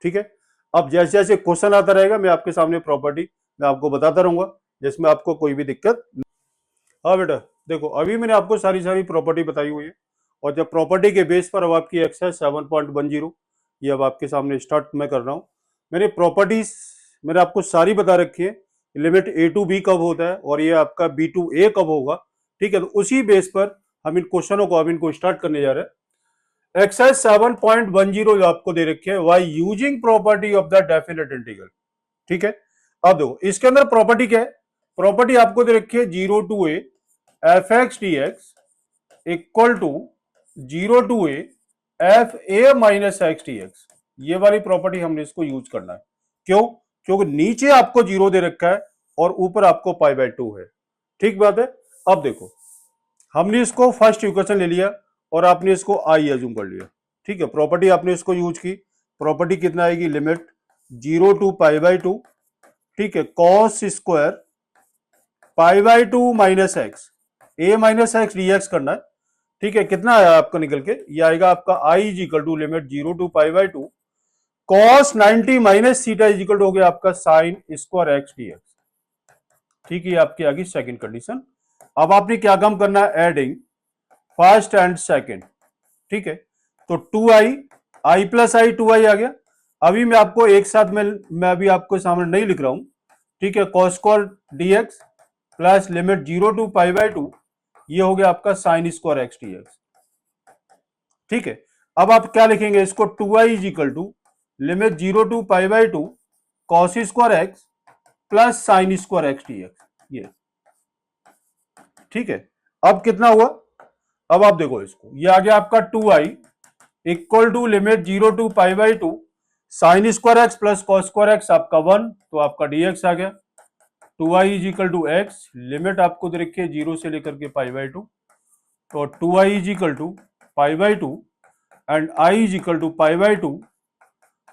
ठीक है, अब जैसे जैसे क्वेश्चन आता रहेगा मैं आपके सामने प्रॉपर्टी मैं आपको बताता रहूंगा जिसमें आपको कोई भी दिक्कत। हाँ बेटा देखो, अभी मैंने आपको सारी सारी प्रॉपर्टी बताई हुई है, और जब प्रॉपर्टी के बेस पर अब आपकी एक्सरसाइज 7.10 ये अब आपके सामने स्टार्ट मैं कर रहा हूं। मैंने प्रॉपर्टीज मैंने आपको सारी बता रखी है, लिमिट ए टू बी कब होता है और ये आपका बी टू ए कब होगा। ठीक है, तो उसी बेस पर हम इन क्वेश्चनों को अब इनको स्टार्ट करने जा रहे हैं। एक्सरसाइज 7.10 जो आपको दे रखी है, by using property of the definite integral. ठीक है, अब देखो इसके अंदर प्रॉपर्टी क्या है, प्रॉपर्टी आपको दे रखी है 0 to a f x d x equal to 0 to a f a minus x d x. ये वाली प्रॉपर्टी हमने इसको यूज करना है। क्यों? क्योंकि नीचे आपको 0 दे रखा है और ऊपर आपको पाई बाय 2 है। ठीक बात है। अब देखो हमने इसको फर्स्ट इक्वेशन ले लिया और आपने इसको आई एज्यूम कर लिया। ठीक है, प्रॉपर्टी आपने इसको यूज की। प्रॉपर्टी कितना आएगी, लिमिट 0 टू पाई बाय 2, ठीक है, cos square pi by 2 minus x, A minus x d x करना है। ठीक है, कितना आया आपका निकल के, ये आएगा आपका I is equal to limit 0 to pi by 2 cos 90 minus theta is equal to हो गया आपका sine square x d x. ठीक है, आपकी आ गई सेकेंड कंडीशन। अब आपने क्या काम करना है, एडिंग फर्स्ट एंड सेकेंड। ठीक है, तो 2i आई प्लस आई 2i आ गया। अभी मैं आपको एक साथ में मैं अभी आपको सामने नहीं लिख रहा हूं। ठीक है, cos square d x plus limit 0 to pi by 2, ये हो गया आपका साइन स्क्वायर एक्स डीएक्स। ठीक है, अब आप क्या लिखेंगे इसको, 2i is equal to limit 0 to pi by 2 cos square x plus sine square x d x. ये ठीक है, अब कितना हुआ, अब आप देखो इसको, ये आ गया आपका 2i equal to limit 0 to pi by 2 sine square x plus cos square x आपका 1, तो आपका dx आ गया। 2i is equal to x, limit आपको दे रखी है 0 से लेकर के पाई बाय 2, तो 2i is equal to pi by 2 and i is equal to pi by 2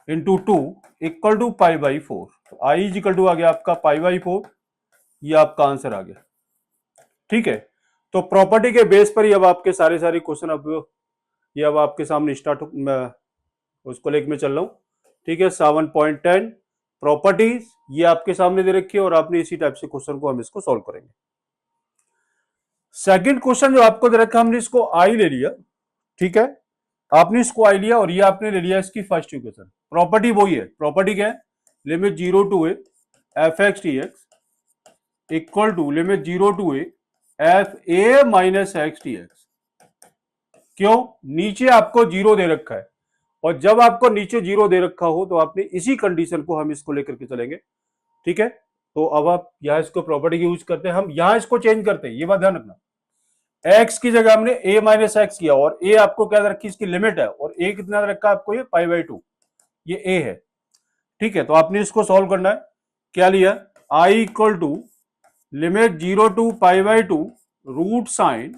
into 2 equal to pi by 4, तो i इज इक्वल टू आ गया आपका पाई बाय 4, ये आपका आंसर आ गया। ठीक है, तो प्रॉपर्टी के बेस पर ही अब आपके सारे क्वेश्चन अब ये अब आपके सामने स्टार्ट मैं उसको लेकर मैं चल रहा हूं। ठीक है, 7.10 प्रॉपर्टीज ये आपके सामने दे रखी है और आपने इसी टाइप से क्वेश्चन को हम इसको सॉल्व करेंगे। सेकंड क्वेश्चन जो आपको दे रखा है, हमने इसको आई ले लिया। ठीक है, आपने इसको आई लिया और ये आपने ले लिया इसकी फर्स्ट इक्वेशन। प्रॉपर्टी वही है, प्रॉपर्टी क्या है, limit 0 to a f x d x equal to limit 0 to a f a minus x d x. क्यों? नीचे आपको 0 दे रखा है, और जब आपको नीचे 0 दे रखा हो तो आपने इसी कंडीशन को हम इसको लेकर के चलेंगे। ठीक है, तो अब आप यहां इसको प्रॉपर्टी यूज करते हैं, हम यहां इसको चेंज करते हैं, ये बात ध्यान रखना। x की जगह हमने a माइनस एक्स किया और a आपको क्या रखी, इसकी लिमिट है, और a कितना रखा आपको, ये पाई बाय 2, ये a है। ठीक है, तो आपने इसको सॉल्व करना है। क्या लिया, i equal to limit 0 to pi by 2 root sine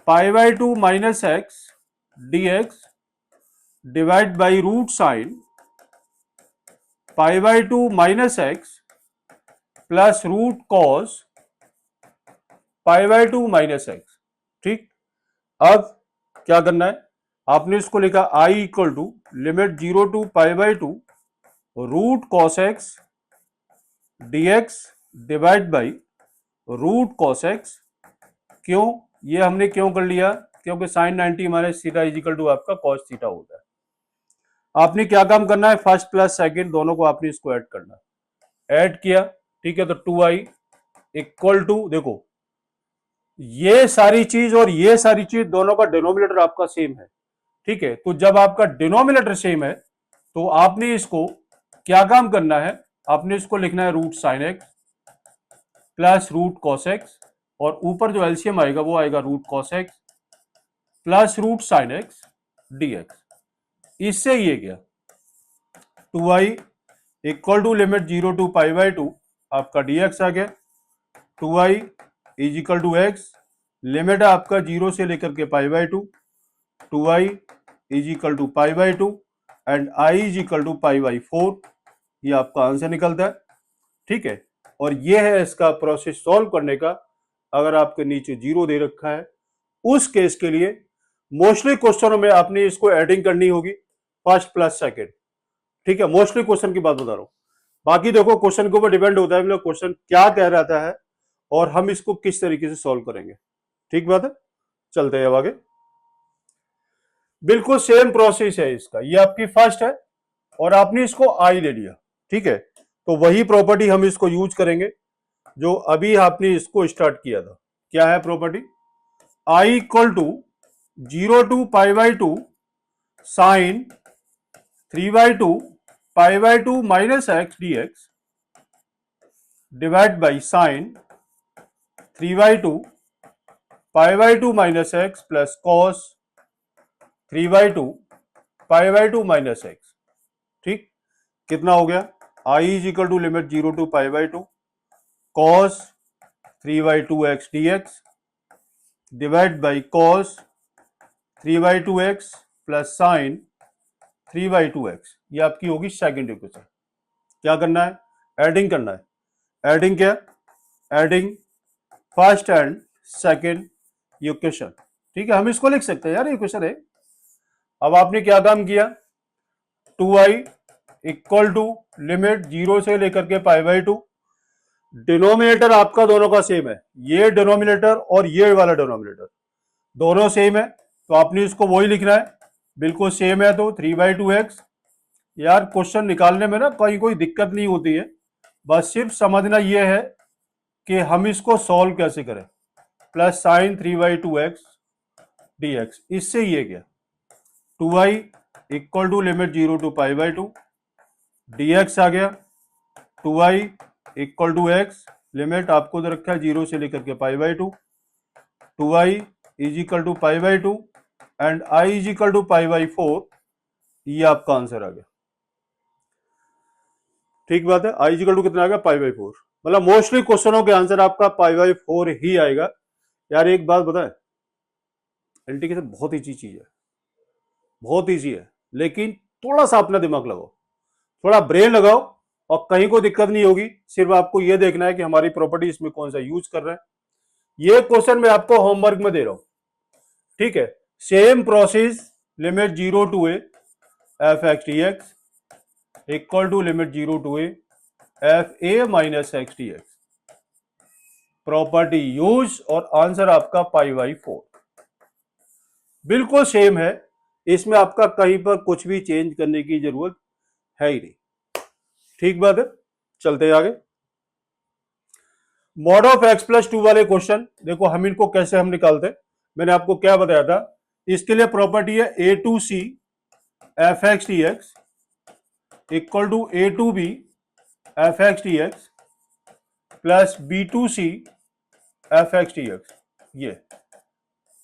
pi by 2 minus x dx divide by root sine pi by 2 minus x plus root cos pi by 2 minus x. ठीक, अब क्या करना है, आपने इसको लिखा i equal to limit 0 to pi by 2 root cos x dx divide by root cos x. क्यों, ये हमने क्यों कर लिया, क्योंकि sign 90 minus theta is equal to आपका कॉस थीटा होता है। आपने क्या काम करना है, फर्स्ट प्लस सेकंड दोनों को आपने इसको ऐड करना है। ऐड किया, ठीक है, तो 2i इक्वल टू, देखो ये सारी चीज और ये सारी चीज दोनों का डिनोमिनेटर आपका सेम है। ठीक है, तो जब आपका डिनोमिनेटर सेम है तो आपने इसको क्या काम करना है, आपने इसको लिखना है root sine x plus root cos x, और ऊपर जो एलसीएम आएगा वो आएगा root cos x plus root sine x d x. इससे ये गया 2i equal to limit 0 to pi by 2 आपका dx आ गया। 2i is equal to x, limit है आपका 0 से लेकर के pi by 2, 2i is equal to pi by 2 and i is equal to pi by 4, ये आपका आंसर निकलता है। ठीक है, और ये है इसका प्रोसेस सॉल्व करने का। अगर आपके नीचे 0 दे रखा है उस केस के लिए मोस्टली क्वेश्चनों में आपने इसको एडिंग करनी होगी फर्स्ट प्लस सेकंड। ठीक है, मोस्टली क्वेश्चन की बात बता रहा हूं, बाकी देखो क्वेश्चन के ऊपर डिपेंड होता है क्वेश्चन क्या कह रहता है और हम इसको किस तरीके से सॉल्व करेंगे। ठीक बात है, चलते हैं अब आगे। बिल्कुल सेम प्रोसेस है इसका, ये आपकी फर्स्ट है और आपने इसको आई ले लिया। ठीक है, तो वही प्रॉपर्टी हम इसको यूज करेंगे जो अभी आपने इसको स्टार्ट किया था। क्या है property? I equal to 0 to π/2 sine 3/2 π/2 minus x d x divide by sine 3/2 π/2 minus x plus cos 3/2 π/2 minus x. ठीक, कितना हो गया? I is equal to limit 0 to π/2 cos 3/2 x d x divide by cos 3/2 x plus sine 3/2 x. ये आपकी होगी सेकेंड इक्वेशन। क्या करना है? एडिंग करना है। एडिंग क्या? Adding first and second equation. ठीक है, हम इसको लिख सकते हैं यार, इक्वेशन है। अब आपने क्या काम किया? 2i इक्वल टू लिमिट 0 से लेकर के π/2। डिनोमिनेटर आपका दोनों का सेम है, ये डिनोमिनेटर और ये वाला डिनोमिनेटर दोनों सेम है, तो आपने इसको वही लिखना है। बिल्कुल सेम है तो 3/2 एक्स। यार क्वेश्चन निकालने में ना कहीं कोई दिक्कत नहीं होती है, बस सिर्फ समझना यह है कि हम इसको सॉल्व कैसे करें। Plus sine 3/2 x d x, इससे ये क्या 2i equal to limit 0 to π/2 d x आ गया। 2i equal to x limit आपको दे रखा है 0 से लेकर के π/2। 2i is equal to π/2 and i is equal to π/4। ये आपका आंसर आ गया। ठीक बात है, i इज इक्वल टू कितना आ गया? π/4। मतलब मोस्टली क्वेश्चनों के आंसर आपका π/4 ही आएगा। यार एक बात बताएं, इंटीग्रेशन बहुत ईजी चीज है, बहुत ईजी है, लेकिन थोड़ा सा अपना दिमाग लगाओ, थोड़ा ब्रेन लगाओ और कहीं को दिक्कत नहीं होगी। सिर्फ आपको यह देखना है कि हमारी प्रॉपर्टी इसमें कौन सा यूज कर रहे हैं। ये क्वेश्चन मैं आपको होमवर्क में दे रहा हूं। ठीक है, same process limit 0 to a f x d x equal to limit 0 to a f a minus x d x. Property use और आंसर आपका π/4 बिल्कुल सेम है। इसमें आपका कहीं पर कुछ भी चेंज करने की जरूरत है ही नहीं। ठीक बात है, चलते आगे। मॉड ऑफ x प्लस 2 वाले क्वेश्चन देखो, हम इनको कैसे हम निकालते हैं। मैंने आपको क्या बताया था, इसके लिए प्रॉपर्टी है a to c f x d x equal to a to b f x d x plus b to c f x d x.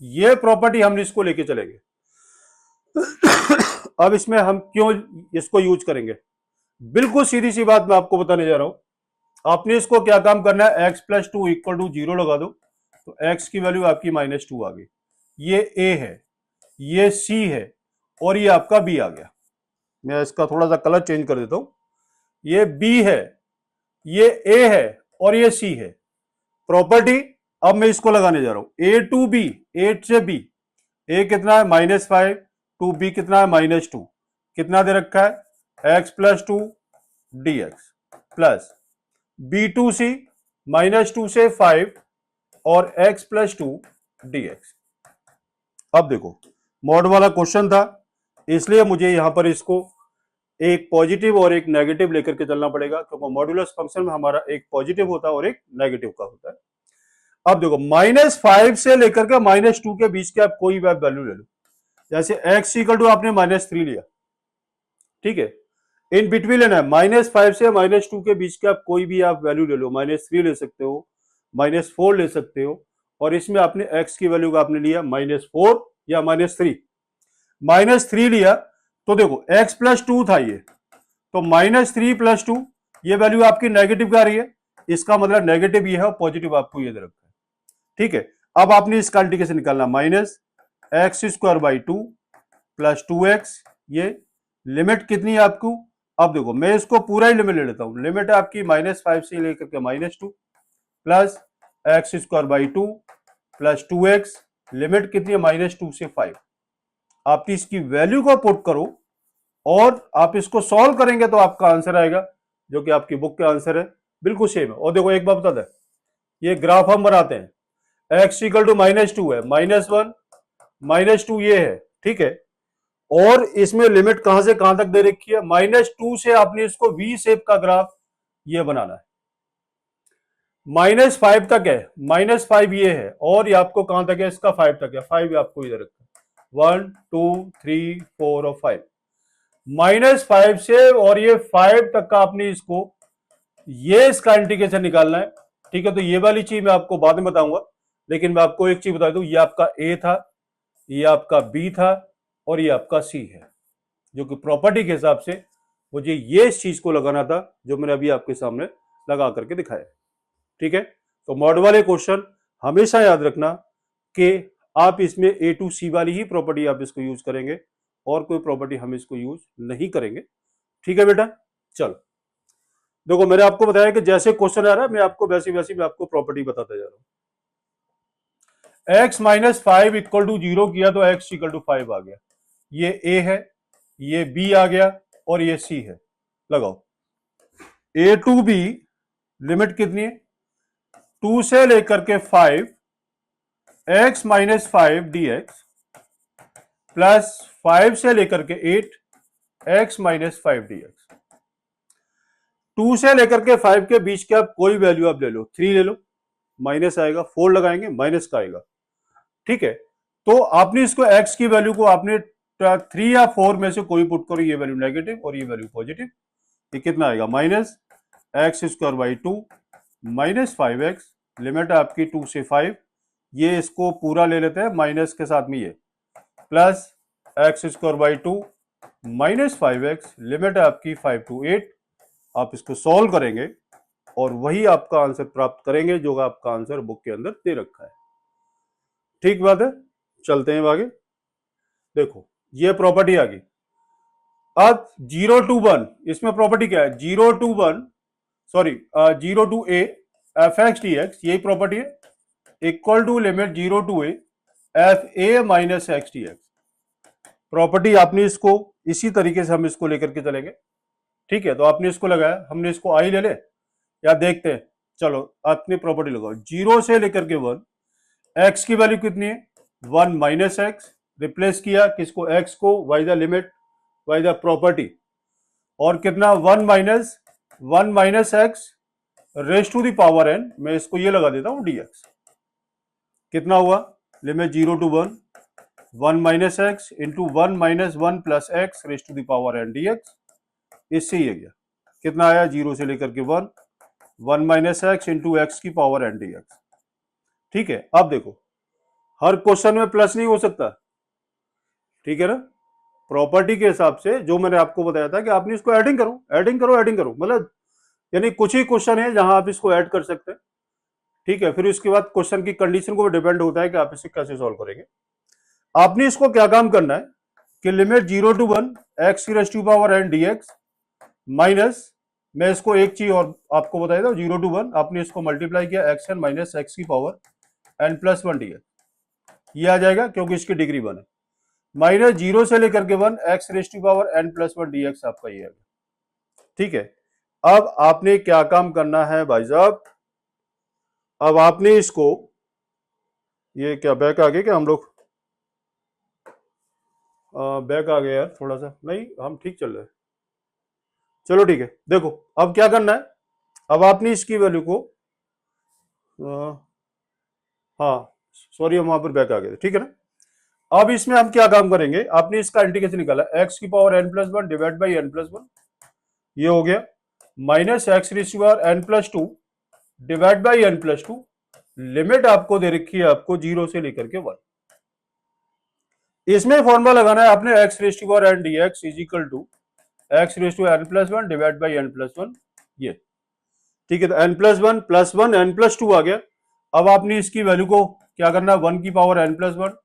ये प्रॉपर्टी हम इसको लेके चलेंगे। अब इसमें हम क्यों इसको यूज करेंगे, बिल्कुल सीधी सी बात मैं आपको बताने जा रहा हूं। आपने इसको क्या काम करना है, x प्लस 2 इक्वल टू 0 लगा दो, तो x की वैल्यू आपकी -2 आ गई। ये a है, ये c है और ये आपका b आ गया। मैं इसका थोड़ा सा कलर चेंज कर देता हूं। ये b है, ये a है और ये c है। प्रॉपर्टी अब मैं इसको लगाने जा रहा हूं, a टू b, a से b, a कितना है -5 टू b कितना है -2, कितना दे रखा है x plus 2 d x plus b to c -2 से 5 और x प्लस 2 डी एक्स। अब देखो मॉड वाला क्वेश्चन था, इसलिए मुझे यहां पर इसको एक पॉजिटिव और एक नेगेटिव लेकर के चलना पड़ेगा, क्योंकि मॉड्यूलस फंक्शन में हमारा एक पॉजिटिव होता है और एक नेगेटिव का होता है। अब देखो -5 से लेकर के -2 के बीच के आप कोई भी वैल्यू ले लो। जैसे x इक्वल टू आपने -3 लिया, ठीक है, इन बिटवीन लेना है -5 से -2 के बीच के आप कोई भी आप वैल्यू ले लो। -3 ले सकते हो, -4 ले सकते हो, और इसमें आपने x की वैल्यू का आपने लिया -4 या -3। -3 लिया तो देखो x प्लस 2 था ये, तो -3 प्लस 2 ये वैल्यू आपकी नेगेटिव आ रही है, इसका मतलब नेगेटिव ये है और पॉजिटिव आपको ये दे रखा है। ठीक है, अब आपने इसका इंटीग्रेशन निकालना, -x² बाई 2 प्लस 2x। ये लिमिट कितनी है आपको, अब देखो मैं इसको पूरा ही लिमिट ले लेता हूं, लिमिट है आपकी -5 से लेकर के -2 plus x square by 2 plus 2x, limit कितनी है -2 से 5। आप इसकी वैल्यू को पुट करो और आप इसको सॉल्व करेंगे तो आपका आंसर आएगा जो कि आपकी बुक का आंसर है, बिल्कुल सेम है। और देखो एक बात बता दें, ये ग्राफ हम बनाते हैं, x इक्वल टू -2 है, -1 -2 ये है, ठीक है। और इसमें लिमिट कहां से कहां तक दे रखी है, -2 से आपने इसको वी शेप का ग्राफ ये बनाना है, -5 तक है, -5 ये है, और ये आपको कहां तक है, इसका 5 तक है, 5 आपको इधर रखा है, 1 2 3 4 और 5, -5 से और ये 5 तक का आपने इसको ये इसका इंटीग्रेशन निकालना है, ठीक है। तो ये वाली चीज मैं आपको बाद में बताऊंगा, लेकिन मैं आपको एक चीज बता दूं, ये आपका ए था, ये आपका बी था और ये आपका सी है, जो कि प्रॉपर्टी के हिसाब से मुझे ये इस चीज को लगाना था जो मैंने अभी आपके सामने लगा करके दिखाया, ठीक है। तो मॉड वाले क्वेश्चन हमेशा याद रखना कि आप इसमें ए टू सी वाली ही प्रॉपर्टी आप इसको यूज करेंगे और कोई प्रॉपर्टी हम इसको यूज नहीं करेंगे, ठीक है बेटा। चलो देखो मैंने आपको बताया कि जैसे क्वेश्चन आ रहा है मैं आपको वैसी वैसी मैं आपको प्रॉपर्टी बताता जा रहा हूं। x -5 इक्वल टू 0 किया तो x इक्वल टू 5 आ गया, ये a है, ये b आ गया और ये c है। लगाओ a टू b, लिमिट कितनी है 2 से लेकर के 5 x -5 dx प्लस 5 से लेकर के 8 x -5 dx। 2 से लेकर के 5 के बीच के आप कोई वैल्यू आप ले लो, 3 ले लो, माइनस आएगा, 4 लगाएंगे माइनस का आएगा, ठीक है। तो आपने इसको x की वैल्यू को आपने 3 या 4 में से कोई पुट करो, ये वैल्यू नेगेटिव और ये वैल्यू पॉजिटिव, ये कितना आएगा -x² बाई 2 -5x, लिमिट है आपकी 2 से 5, ये इसको पूरा ले लेते हैं माइनस के साथ में ये, plus x² by 2 -5x, limit है आपकी 5 to 8। आप इसको सॉल्व करेंगे और वही आपका आंसर प्राप्त करेंगे जो आपका आंसर बुक के अंदर दे रखा है, ठीक बात है। चलते हैं आगे, देखो ये प्रॉपर्टी आ गई। अब 0 to 1, इसमें प्रॉपर्टी क्या है, 0 to 1 sorry 0 to a f(x) dx, यही प्रॉपर्टी है, equal to limit 0 to a f(a minus x dx)। Property आपने इसको इसी तरीके से हम इसको लेकर के चलेंगे, ठीक है। तो आपने इसको लगाया, हमने इसको आई ले ले या देखते हैं, चलो आपने प्रॉपर्टी लगाओ 0 से लेकर के 1, x की वैल्यू कितनी है 1 माइनस एक्स, रिप्लेस किया किसको, x को, y the limit y the property, और कितना 1 minus x raise to the power n, मैं इसको ये लगा देता हूं dx, कितना हुआ limit 0 to 1 1 minus x into 1 minus 1 plus x raise to the power n dx, इससे ये गया कितना आया 0 से लेकर के 1 माइनस एक्स इंटू एक्स की पावर n dx, ठीक है। अब देखो हर क्वेश्चन में प्लस नहीं हो सकता, ठीक है ना, प्रॉपर्टी के हिसाब से जो मैंने आपको बताया था कि आपने इसको एडिंग करो एडिंग करो एडिंग करो, मतलब यानी कुछ ही क्वेश्चन है जहां आप इसको ऐड कर सकते हैं, ठीक है। फिर उसके बाद क्वेश्चन की कंडीशन को डिपेंड होता है कि आप इसे कैसे सॉल्व करेंगे। आपने इसको क्या काम करना है कि लिमिट 0 to 1 x की raise to power n dx minus, मैं इसको एक चीज और आपको बताया था 0 to 1 आपने इसको मल्टीप्लाई किया xn माइनस एक्स की पावर n प्लस 1 dx, ये आ जाएगा क्योंकि इसकी डिग्री 1 है, माइनस 0 से लेकर के 1 x raise to power n plus 1 dx आपका ये है, ठीक है। अब आपने क्या काम करना है भाई साहब, अब आपने इसको, ये क्या बैक आ गए क्या हम लोग, बैक आ गया यार थोड़ा सा, नहीं हम ठीक चल रहे हैं, चलो ठीक है। देखो अब क्या करना है, अब आपने इसकी वैल्यू को हाँ सॉरी हम वहां पर बैक आ गए थे, ठीक है ना। अब इसमें हम क्या काम करेंगे, आपने इसका इंटीग्रेशन निकाला x की power n plus 1 divide by n plus 1, ये हो गया minus x raise to power n plus 2 divide by n plus 2, limit आपको दे रखी है आपको 0 से लेकर के 1, इसमें फॉर्मूला लगाना है आपने x raise to power n dx is equal to x raise to n plus 1 divide by n plus 1, ये ठीक है। तो n plus 1 plus 1 n plus 2 आ गया। अब आपने इसकी वैल्यू को क्या करना है 1 की power n plus 1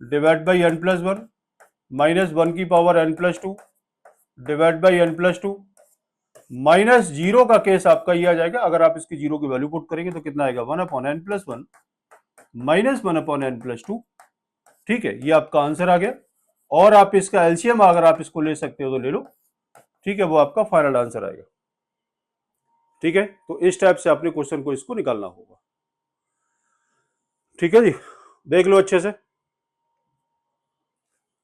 divide by n plus 1 minus 1 की power n plus 2 divide by n plus two, minus zero का केस आपका ये आ जाएगा, अगर आप इसकी जीरो की वैल्यू पुट करेंगे तो कितना आएगा, 1/n plus one minus 1/n plus two. ठीक है, ये आपका आंसर आ गया। और आप इसका एलसीएम अगर आप इसको ले सकते हो तो ले लो। ठीक है, वो आपका फाइनल आंसर आएगा। ठीक है, तो इस टाइप से आपने क्वेश्चन को इसको निकालना होगा। ठीक है जी, देख लो अच्छे से।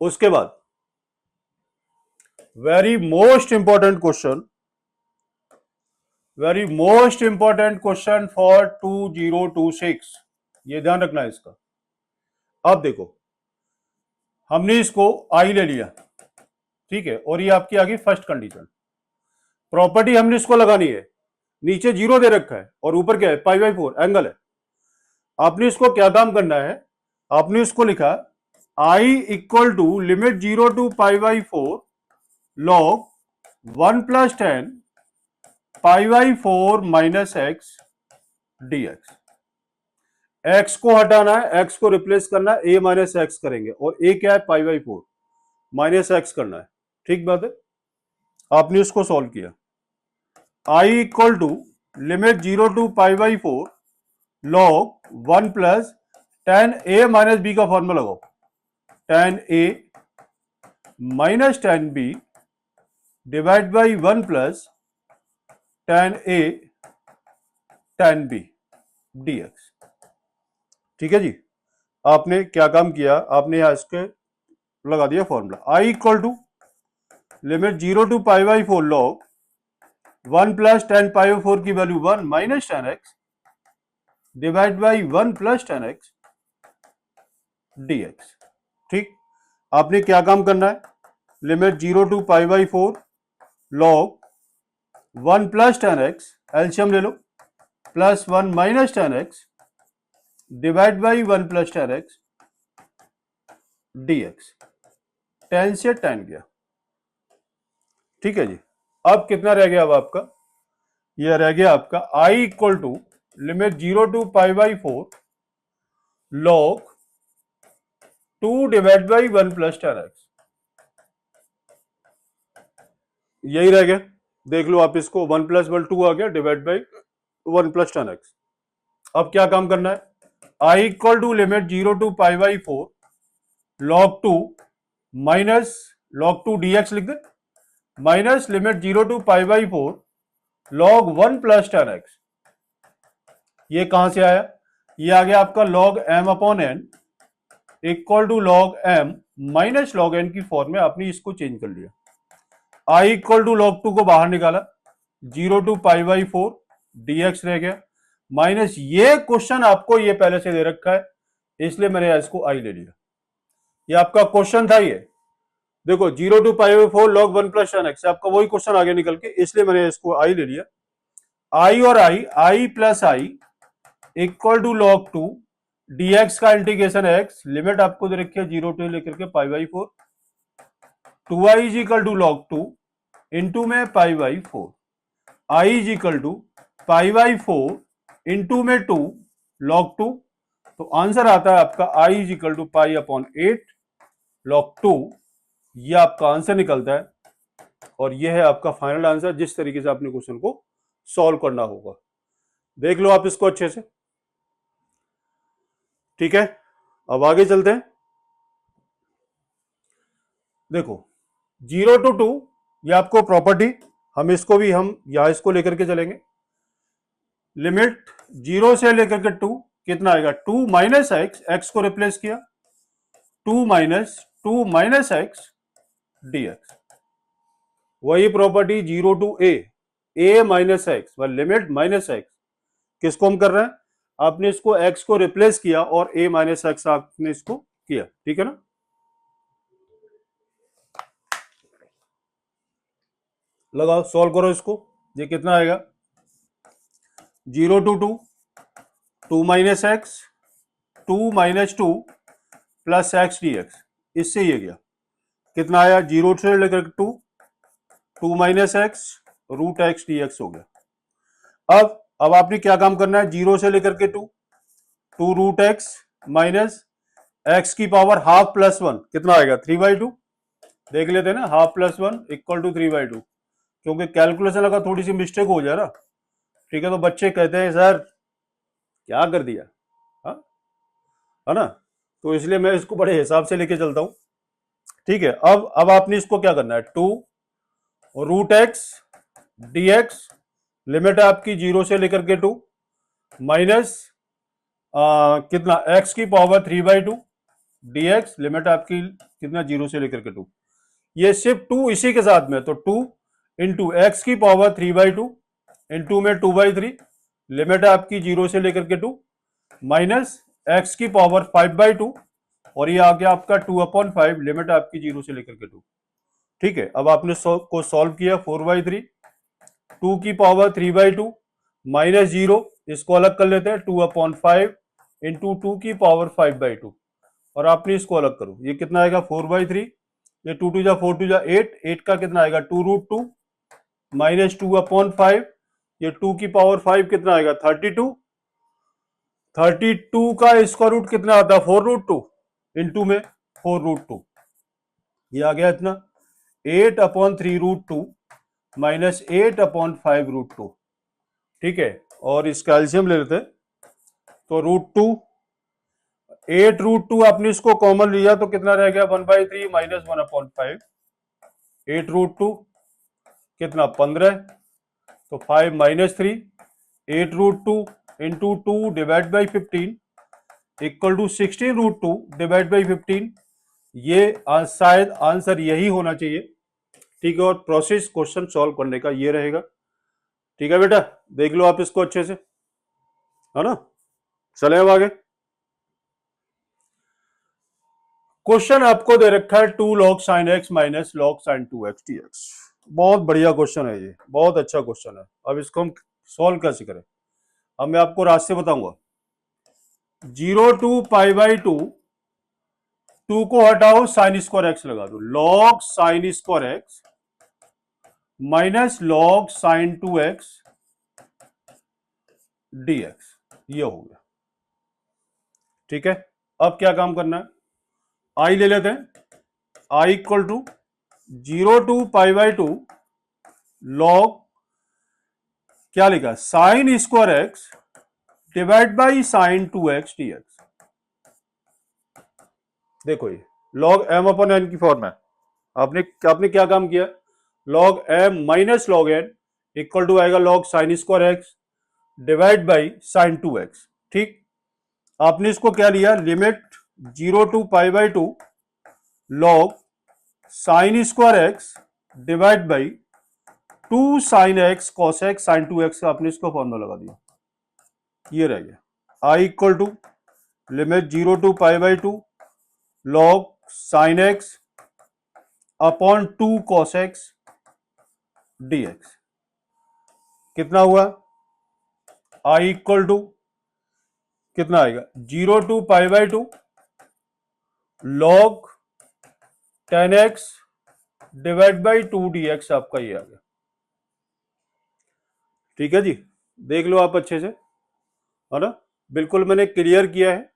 उसके बाद very most important question, very most important question for 2026, ये ध्यान रखना है इसका। अब देखो, हमने इसको आई ले लिया, ठीक है, और ये आपकी आ गई फर्स्ट कंडीशन। प्रॉपर्टी हमने इसको लगानी है, नीचे जीरो दे रखा है और ऊपर क्या है, पाई बाई फोर एंगल है। आपने इसको क्या काम करना है, आपने इसको लिखा I equal to limit zero to pi by four log 1 plus 10 pi by four minus x d x. X को हटाना है, एक्स को रिप्लेस करना है, ए माइनस एक्स करेंगे, और ए क्या है, pi by four minus x करना है। ठीक बात है, आपने इसको सॉल्व किया। I equal to limit zero to pi by four log 1 plus 10a minus b का फॉर्मूला लगाओ, 10a minus 10b divide by 1 plus 10a 10b dx। ठीक है जी, आपने क्या काम किया, आपने यहां इसके लगा दिया formula. I equal to limit zero to pi by four log 1 plus 10 pi by four की value 1 minus 10x divide by 1 plus 10x dx। ठीक, आपने क्या काम करना है, limit zero to pi by four log 1 plus 10x, LCM ले लो, plus 1 minus 10x divide by 1 plus 10x dx। 10 से 10 गया। ठीक है जी, अब कितना रह गया, अब आपका यह रह गया आपका I equal to limit zero to pi by four log 2 divide by 1 plus 10x। यही रह गया, देख लो आप इसको, 1 प्लस 1 2 आ गया डिवाइड बाई 1 प्लस 10x। अब क्या काम करना है, I equal to limit zero to pi by four log 2 minus log 2 dx लिख दे, minus limit zero to pi by four log 1 plus 10x। ये कहां से आया, ये आ गया आपका log m upon n equal to log m minus log n की फॉर्म में आपने इसको चेंज कर लिया। i इक्वल टू लॉग 2 को बाहर निकाला, zero to pi by four dx रह गया, माइनस ये क्वेश्चन आपको ये पहले से दे रखा है, इसलिए मैंने इसको i ले लिया। ये आपका क्वेश्चन था, ये देखो zero to pi by four log 1 plus 10x, आपका वही क्वेश्चन आगे निकल के, इसलिए मैंने इसको i ले लिया। i और i plus i equal to log 2 dx का इंटीग्रेशन x, लिमिट आपको दे रखी है जीरो टू लेकर के pi by four, 2i is equal to log 2 into में pi by four, i is equal to pi by four into में 2 लॉग 2, तो आंसर आता है आपका i is equal to pi upon 8 log 2। ये आपका आंसर निकलता है, और ये है आपका फाइनल आंसर, जिस तरीके से आपने क्वेश्चन को सॉल्व करना होगा। देख लो आप इसको अच्छे से। ठीक है, अब आगे चलते हैं। देखो 0 to 2, ये आपको प्रॉपर्टी, हम इसको भी हम यहां इसको लेकर के चलेंगे। लिमिट 0 से लेकर के 2 कितना आएगा, 2 माइनस एक्स, एक्स को रिप्लेस किया, 2 माइनस एक्स dx। वही property 0 to a minus x, limit minus x, किसको हम कर रहे हैं, आपने इसको x को रिप्लेस किया और a माइनस एक्स आपने इसको किया। ठीक है ना, लगाओ सॉल्व करो इसको, ये कितना आएगा, 0 to 2 2 minus x, 2 minus 2 plus x dx। इससे ये गया कितना आया, 0 से लेकर 2 minus x root x dx हो गया। अब आपने क्या काम करना है, 0 से लेकर के 2 रूट एक्स माइनस एक्स की पावर हाफ प्लस 1 कितना आएगा, 3/2 देख लेते हैं ना, हाफ प्लस 1 इक्वल टू 3/2, क्योंकि कैलकुलेशन अगर थोड़ी सी मिस्टेक हो जाए ना, ठीक है, तो बच्चे कहते हैं सर क्या कर दिया, हाँ, है ना, तो इसलिए मैं इसको बड़े हिसाब से लेके चलता हूँ। ठीक है, अब आपने इसको क्या करना है, 2√x dx, लिमिट है आपकी 0 से लेकर के 2, माइनस कितना x की पावर 3/2 dx, लिमिट आपकी कितना 0 से लेकर के 2, ये सिर्फ 2 इसी के साथ में, तो 2 इंटू एक्स की पावर 3/2 इंटू में 2/3, लिमिट है आपकी 0 से लेकर के 2, माइनस एक्स की पावर 5/2, और ये आ गया आपका 2/5, लिमिट है आपकी 0 से लेकर के 2। ठीक है, अब आपने को सॉल्व किया, 4/3, 2 की पावर 3/2 माइनस 0, इसको अलग कर लेते हैं, 2/5 इंटू 2 की पावर 5/2, और आपने इसको अलग करो, ये कितना आएगा 4/3, ये 2 2 जा 4 2 जा 8, 8 का कितना आएगा 2√2 माइनस 2/5, ये 2 की पावर 5 कितना आएगा 32, 32 का स्क्वायर रूट कितना आता है 4√2, इंटू में 4√2, ये आ गया इतना 8/3√2 माइनस 8/5√2। ठीक है, और इसका एलसीएम ले लेते हैं, तो √2, 8√2 आपने इसको कॉमन लिया तो कितना रह गया 1/3 माइनस 1/5, 8√2 कितना 15, तो 5 minus 3, 8√2 into 2 divide by 15 equal to 16√2 divide by 15, ये शायद आंसर यही होना चाहिए। ठीक है, और प्रोसेस क्वेश्चन सॉल्व करने का ये रहेगा। ठीक है बेटा, देख लो आप इसको अच्छे से, है ना। चले अब आगे, क्वेश्चन आपको दे रखा है 2 log sin x minus log sin 2x dx। बहुत बढ़िया क्वेश्चन है ये, बहुत अच्छा क्वेश्चन है। अब इसको हम सॉल्व कैसे करें, अब मैं आपको रास्ते बताऊंगा। 0 to π/2, 2 को हटाओ, साइन स्क्वायर x लगा दो, log sin square x minus log sin 2x dx, ये हो गया। ठीक है, अब क्या काम करना है, आई ले लेते हैं, I equal to 0 to π/2 log क्या लिखा sign square x divide by sine 2x dx। देखो ये log m/n की फॉर्म है, आपने आपने क्या काम किया, log m minus log n equal to आएगा log sine square x divide by sine 2x। ठीक, आपने इसको क्या लिया, limit 0 to π/2 log sine square x divide by 2 sine x cos x sine 2x, आपने इसको फॉर्मूला लगा दिया, ये रह गया। I equal to limit 0 to π/2 log sine x upon 2 cos x dx, कितना हुआ, आई इक्वल टू कितना आएगा 0 to π/2 log 10x divide by 2 dx, आपका ये आ गया। ठीक है जी, देख लो आप अच्छे से, है ना, बिल्कुल मैंने क्लियर किया है।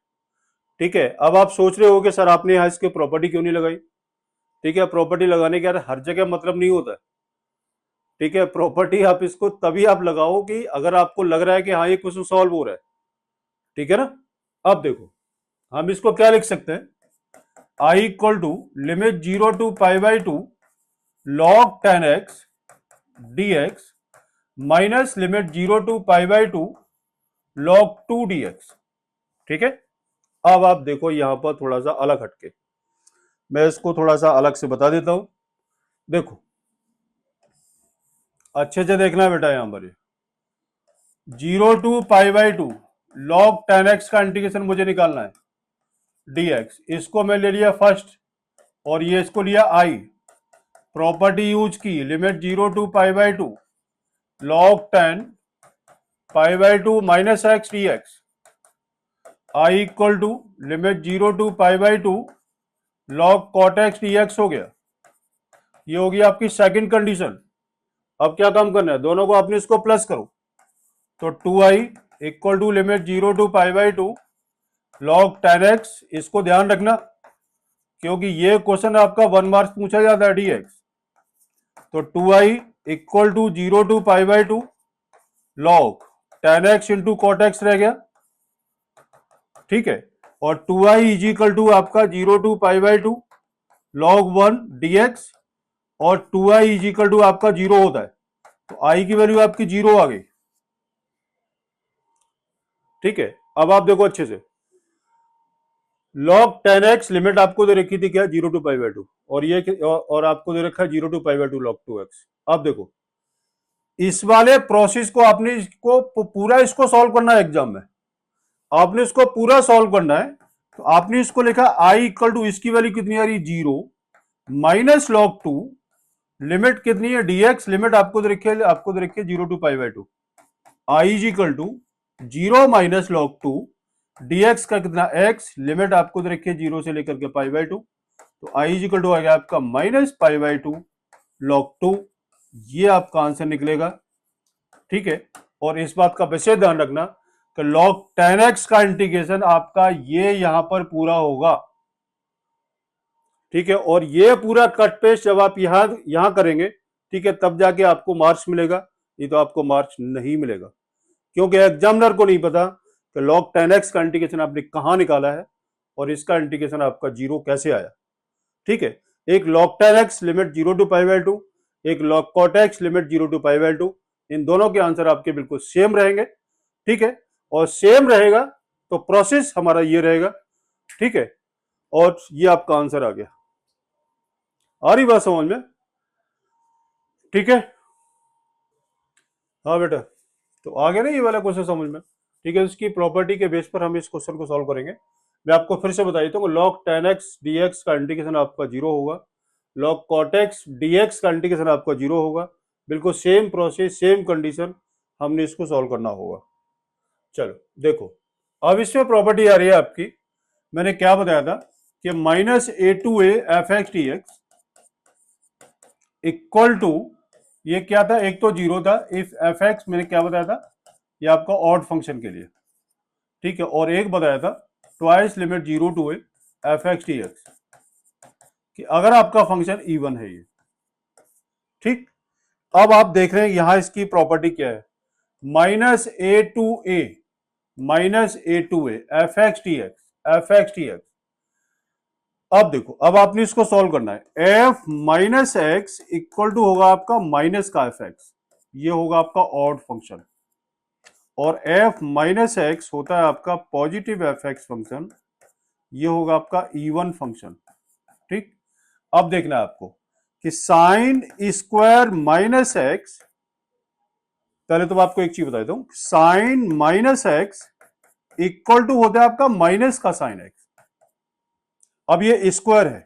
ठीक है, अब आप सोच रहे हो कि सर आपने यहां इसके प्रॉपर्टी क्यों नहीं लगाई। ठीक है, प्रॉपर्टी लगाने के हर जगह मतलब नहीं होता है। ठीक है, प्रॉपर्टी आप इसको तभी आप लगाओ कि अगर आपको लग रहा है कि हाँ ये क्वेश्चन सॉल्व हो रहा है। ठीक है ना, अब देखो हम इसको क्या लिख सकते हैं, I equal to limit 0 to π/2 log 10x dx minus limit 0 to π/2 log 2 dx। ठीक है, अब आप देखो यहां पर थोड़ा सा अलग हटके, मैं इसको थोड़ा सा अलग से बता देता हूं। देखो अच्छे से देखना बेटा, यहां पर 0 to π/2 log 10x का इंटीग्रेशन मुझे निकालना है dx, इसको मैं ले लिया फर्स्ट, और ये इसको लिया आई, प्रॉपर्टी यूज की, limit 0 to π/2 log 10 π/2 minus x dx, I equal to limit 0 to π/2 log cot x dx हो गया। ये होगी आपकी सेकंड कंडीशन। अब क्या काम करना है, दोनों को आपने इसको प्लस करो, तो 2i equal to limit 0 to π/2 log 10x, इसको ध्यान रखना क्योंकि ये क्वेश्चन आपका 1 मार्क्स पूछा जाता है dx। तो 2i equal to 0 to pi by 2 log 10x into cot x रह गया, ठीक है। और 2i इज इक्वल टू आपका 0 to pi by 2 log 1 dx, और 2i इज इक्वल टू आपका 0 होता है, तो i की वैल्यू आपकी 0 आ गई, ठीक है। अब आप देखो अच्छे से, log 10x लिमिट आपको दे रखी थी क्या, 0 टू पाई बाई 2, और ये और आपको दे रखा है 0 to pi by 2 log 2x। अब देखो इस वाले प्रोसेस को आपने इसको पूरा इसको सॉल्व करना है एग्जाम में, आपने इसको पूरा सॉल्व करना है। तो आपने इसको लिखा i इक्वल टू, इसकी वैल्यू कितनी आ रही, 0 माइनस log 2, लिमिट कितनी है dx, लिमिट आपको दे रखी है 0 to pi by 2, i is equal to 0 minus log 2 dx का कितना x, लिमिट आपको दे रखी है 0 से लेकर के पाई बाई 2, तो i इज इक्वल टू आ गया आपका माइनस पाई बाई 2 log 2, ये आपका आंसर निकलेगा, ठीक है। और इस बात का विशेष ध्यान रखना कि log 10x का इंटीग्रेशन आपका ये यहां पर पूरा होगा, ठीक है। और ये पूरा कट पेस्ट जब आप यहां करेंगे, ठीक है, तब जाके आपको मार्क्स मिलेगा, नहीं तो आपको मार्क्स नहीं मिलेगा, क्योंकि एग्जामिनर को नहीं पता कि log 10x का इंटीग्रेशन आपने कहां निकाला है और इसका इंटीग्रेशन आपका 0 कैसे आया, ठीक है। एक log 10x limit 0 to pi by 2, एक log cot x limit 0 to pi by 2, इन दोनों के आंसर आपके बिल्कुल सेम रहेंगे, ठीक है। और सेम रहेगा तो प्रोसेस हमारा ये रहेगा, ठीक है। और ये आपका आंसर आ गया, आ रही बात समझ में, ठीक है। हाँ बेटा, तो आ गया ना ये वाला क्वेश्चन समझ में, ठीक है। इसकी प्रॉपर्टी के बेस पर हम इस क्वेश्चन को सॉल्व करेंगे। मैं आपको फिर से बता देता हूँ, log 10x dx का इंटीग्रेशन आपका 0 होगा, log cot x dx का इंटीग्रेशन आपका 0 होगा, बिल्कुल सेम प्रोसेस सेम कंडीशन, हमने इसको सॉल्व करना होगा। चलो देखो, अब इसमें प्रॉपर्टी आ रही है आपकी, मैंने क्या बताया था कि minus a to a f x d x equal to, ये क्या था, एक तो 0 था, इफ एफ एक्स मैंने क्या बताया था, ये आपका ऑड फंक्शन के लिए, ठीक है। और एक बताया था twice limit 0 to a f x d x, कि अगर आपका फंक्शन इवन है ये, ठीक। अब आप देख रहे हैं यहां इसकी प्रॉपर्टी क्या है, minus a to a f x d x. अब देखो, अब आपने इसको सॉल्व करना है, f minus x equal to होगा आपका माइनस का एफ एक्स, ये होगा आपका ऑड फंक्शन, और एफ माइनस एक्स होता है आपका पॉजिटिव एफ एक्स फंक्शन, ये होगा आपका इवन फंक्शन, ठीक। अब देखना है आपको कि साइन स्क्वायर माइनस एक्स, पहले तो मैं आपको एक चीज बता देता हूं, sine minus x equal to होता है आपका माइनस का साइन एक्स। अब ये स्क्वायर है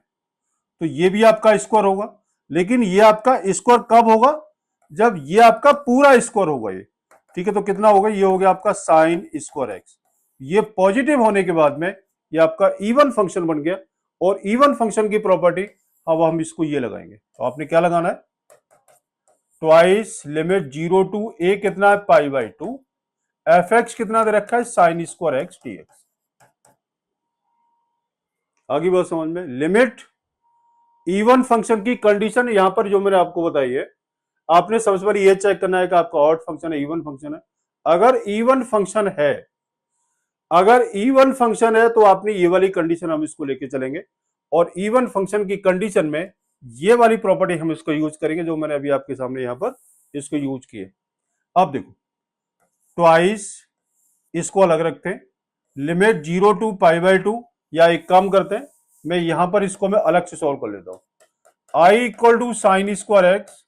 तो ये भी आपका स्क्वायर होगा, लेकिन ये आपका स्क्वायर कब होगा, जब ये आपका पूरा स्क्वायर होगा ये, ठीक है। तो कितना होगा, ये हो गया आपका साइन स्क्वायर एक्स, ये पॉजिटिव होने के बाद में ये आपका इवन फंक्शन बन गया, और इवन फंक्शन की प्रॉपर्टी अब हम इसको ये लगाएंगे, तो आपने क्या लगाना है, ट्वाइस लिमिट 0 टू ए कितना है पाई बाई 2, एफ एक्स कितना दे रखा है sign square x d x. आगे बात समझ में, लिमिट इवन फंक्शन की कंडीशन यहां पर जो मैंने आपको बताई है, आपने सबसे पहले ये चेक करना है कि आपका ऑड फंक्शन है इवन फंक्शन है। अगर इवन फंक्शन है, अगर इवन फंक्शन है तो आपने ये वाली कंडीशन हम इसको लेके चलेंगे, और इवन फंक्शन की कंडीशन में ये वाली प्रॉपर्टी हम इसको यूज करेंगे जो मैंने अभी आपके सामने यहां पर इसको यूज किए। अब देखो, ट्वाइस इसको अलग रखते हैं, लिमिट 0 टू पाई बाई 2, या एक काम करते हैं, मैं यहां पर इसको मैं अलग से सॉल्व कर लेता हूं, I equal to sine square x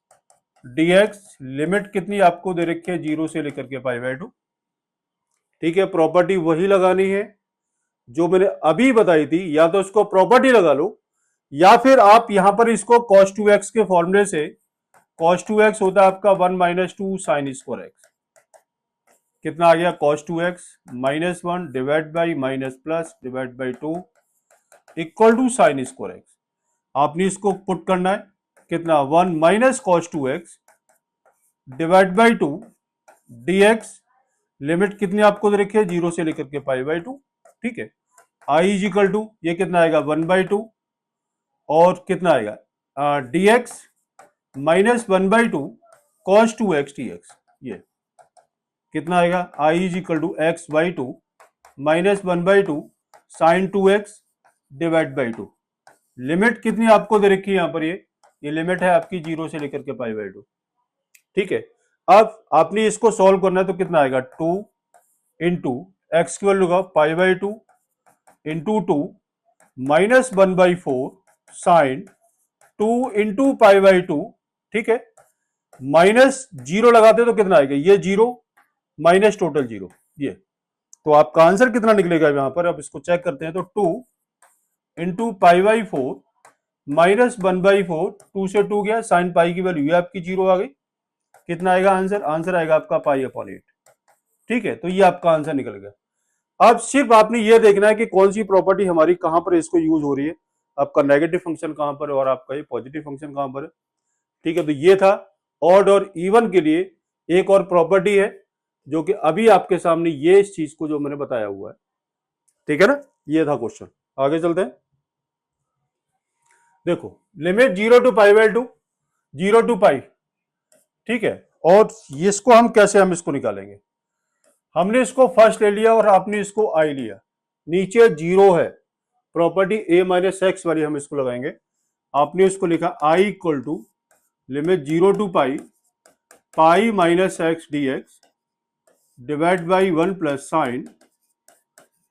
dx, limit कितनी आपको दे रखी है 0 से लेकर के पाई बाई 2, ठीक है। प्रॉपर्टी वही लगानी है जो मैंने अभी बताई थी, या तो इसको प्रॉपर्टी लगा लो, या फिर आप यहां पर इसको cos 2x के फॉर्मूले से, cos 2x होता है आपका 1 माइनस 2 साइन स्क्वायर एक्स, कितना आ गया cos 2x minus 1 divide by minus plus divide by 2 equal to sine square x. आपने इसको पुट करना है, कितना 1 minus cos 2x divide by 2 dx, limit कितनी आपको दे रखी है 0 से लेकर के पाई बाई 2, ठीक है। आई इज इक्वल टू, ये कितना आएगा 1 बाई 2 और कितना आएगा d x minus 1/2 cos 2x dx। ये कितना आएगा I is equal to x by two minus 1/2 sine 2x divide by two. Limit कितनी आपको दे रखी है यहाँ पर, ये लिमिट है आपकी 0 से लेकर के π/2। ठीक है, अब आपने इसको सॉल्व करना है तो कितना आएगा 2 इंटू एक्स की वैल्यू का π/2 इंटू 2 माइनस 1/4 साइन 2 इंटू π/2। ठीक है, माइनस 0 लगाते तो कितना आएगा, ये 0 माइनस टोटल 0। ये तो आपका आंसर कितना निकलेगा यहां पर, अब इसको चेक करते हैं। तो 2 इंटू π/4 माइनस 1/4, 2 से 2 गया, साइन पाई की वैल्यू आपकी 0 आ गई। कितना आएगा आंसर, आंसर आएगा आपका π/8। ठीक है, तो ये आपका आंसर निकल गया। अब सिर्फ आपने ये देखना है कि कौन सी प्रॉपर्टी हमारी कहां पर इसको यूज हो रही है, आपका नेगेटिव फंक्शन कहां पर है और आपका ये पॉजिटिव फंक्शन कहां पर है। ठीक है, तो ये था ऑड और इवन के लिए एक और प्रॉपर्टी है जो कि अभी आपके सामने ये इस चीज को जो मैंने बताया हुआ है। ठीक है ना, ये था क्वेश्चन। आगे चलते हैं। देखो लिमिट 0 टू π/2 0 टू पाई। ठीक है, और इसको हम कैसे हम इसको निकालेंगे, हमने इसको फर्स्ट ले लिया और आपने इसको आई लिया, नीचे 0 है, प्रॉपर्टी a माइनस एक्स वाली हम इसको लगाएंगे। आपने इसको लिखा I equal to limit 0 to pi minus x d x divide by 1 plus sine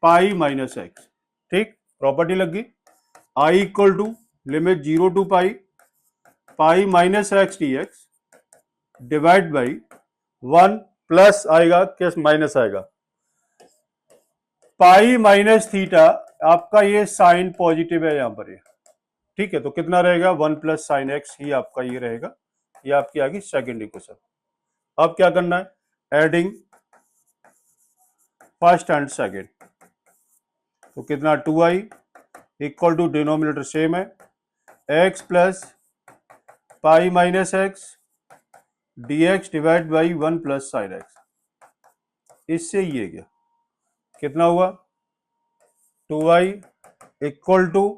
pi minus x. ठीक, प्रॉपर्टी लग गई। I equal to limit 0 to pi minus x d x divide by 1 plus आएगा क्या माइनस आएगा, पाई माइनस थीटा, आपका ये साइन पॉजिटिव है यहां पर ये। ठीक है, तो कितना रहेगा 1 प्लस साइन एक्स ही आपका ये रहेगा। ये आपकी आ गई सेकेंड इक्वेशन। अब क्या करना है, एडिंग फर्स्ट एंड सेकेंड। तो कितना 2i equal to denominator same है x plus pi minus x d x divide by 1 plus sine x. इससे ये गया कितना हुआ 2i equal to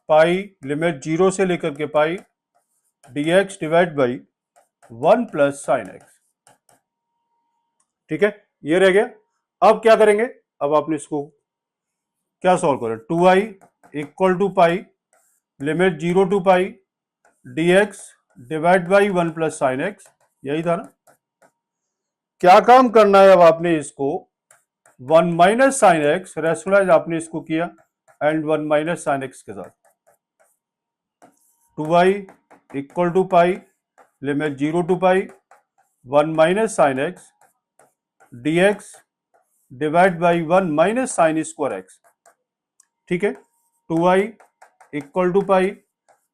pi limit 0 से लेकर के pi d x divide by 1 plus sine x. ठीक है, ये रह गया। अब क्या करेंगे, अब आपने इसको क्या सॉल्व करें, 2i equal to pi limit 0 to pi d x divide by 1 plus sine x, यही था ना। क्या काम करना है, अब आपने इसको 1 माइनस साइन एक्स रेशनलाइज आपने इसको किया एंड 1 माइनस साइन एक्स के साथ। 2i equal to pi limit 0 to pi 1 minus sine x d x divide by 1 minus sine square x. ठीक है, 2i equal to pi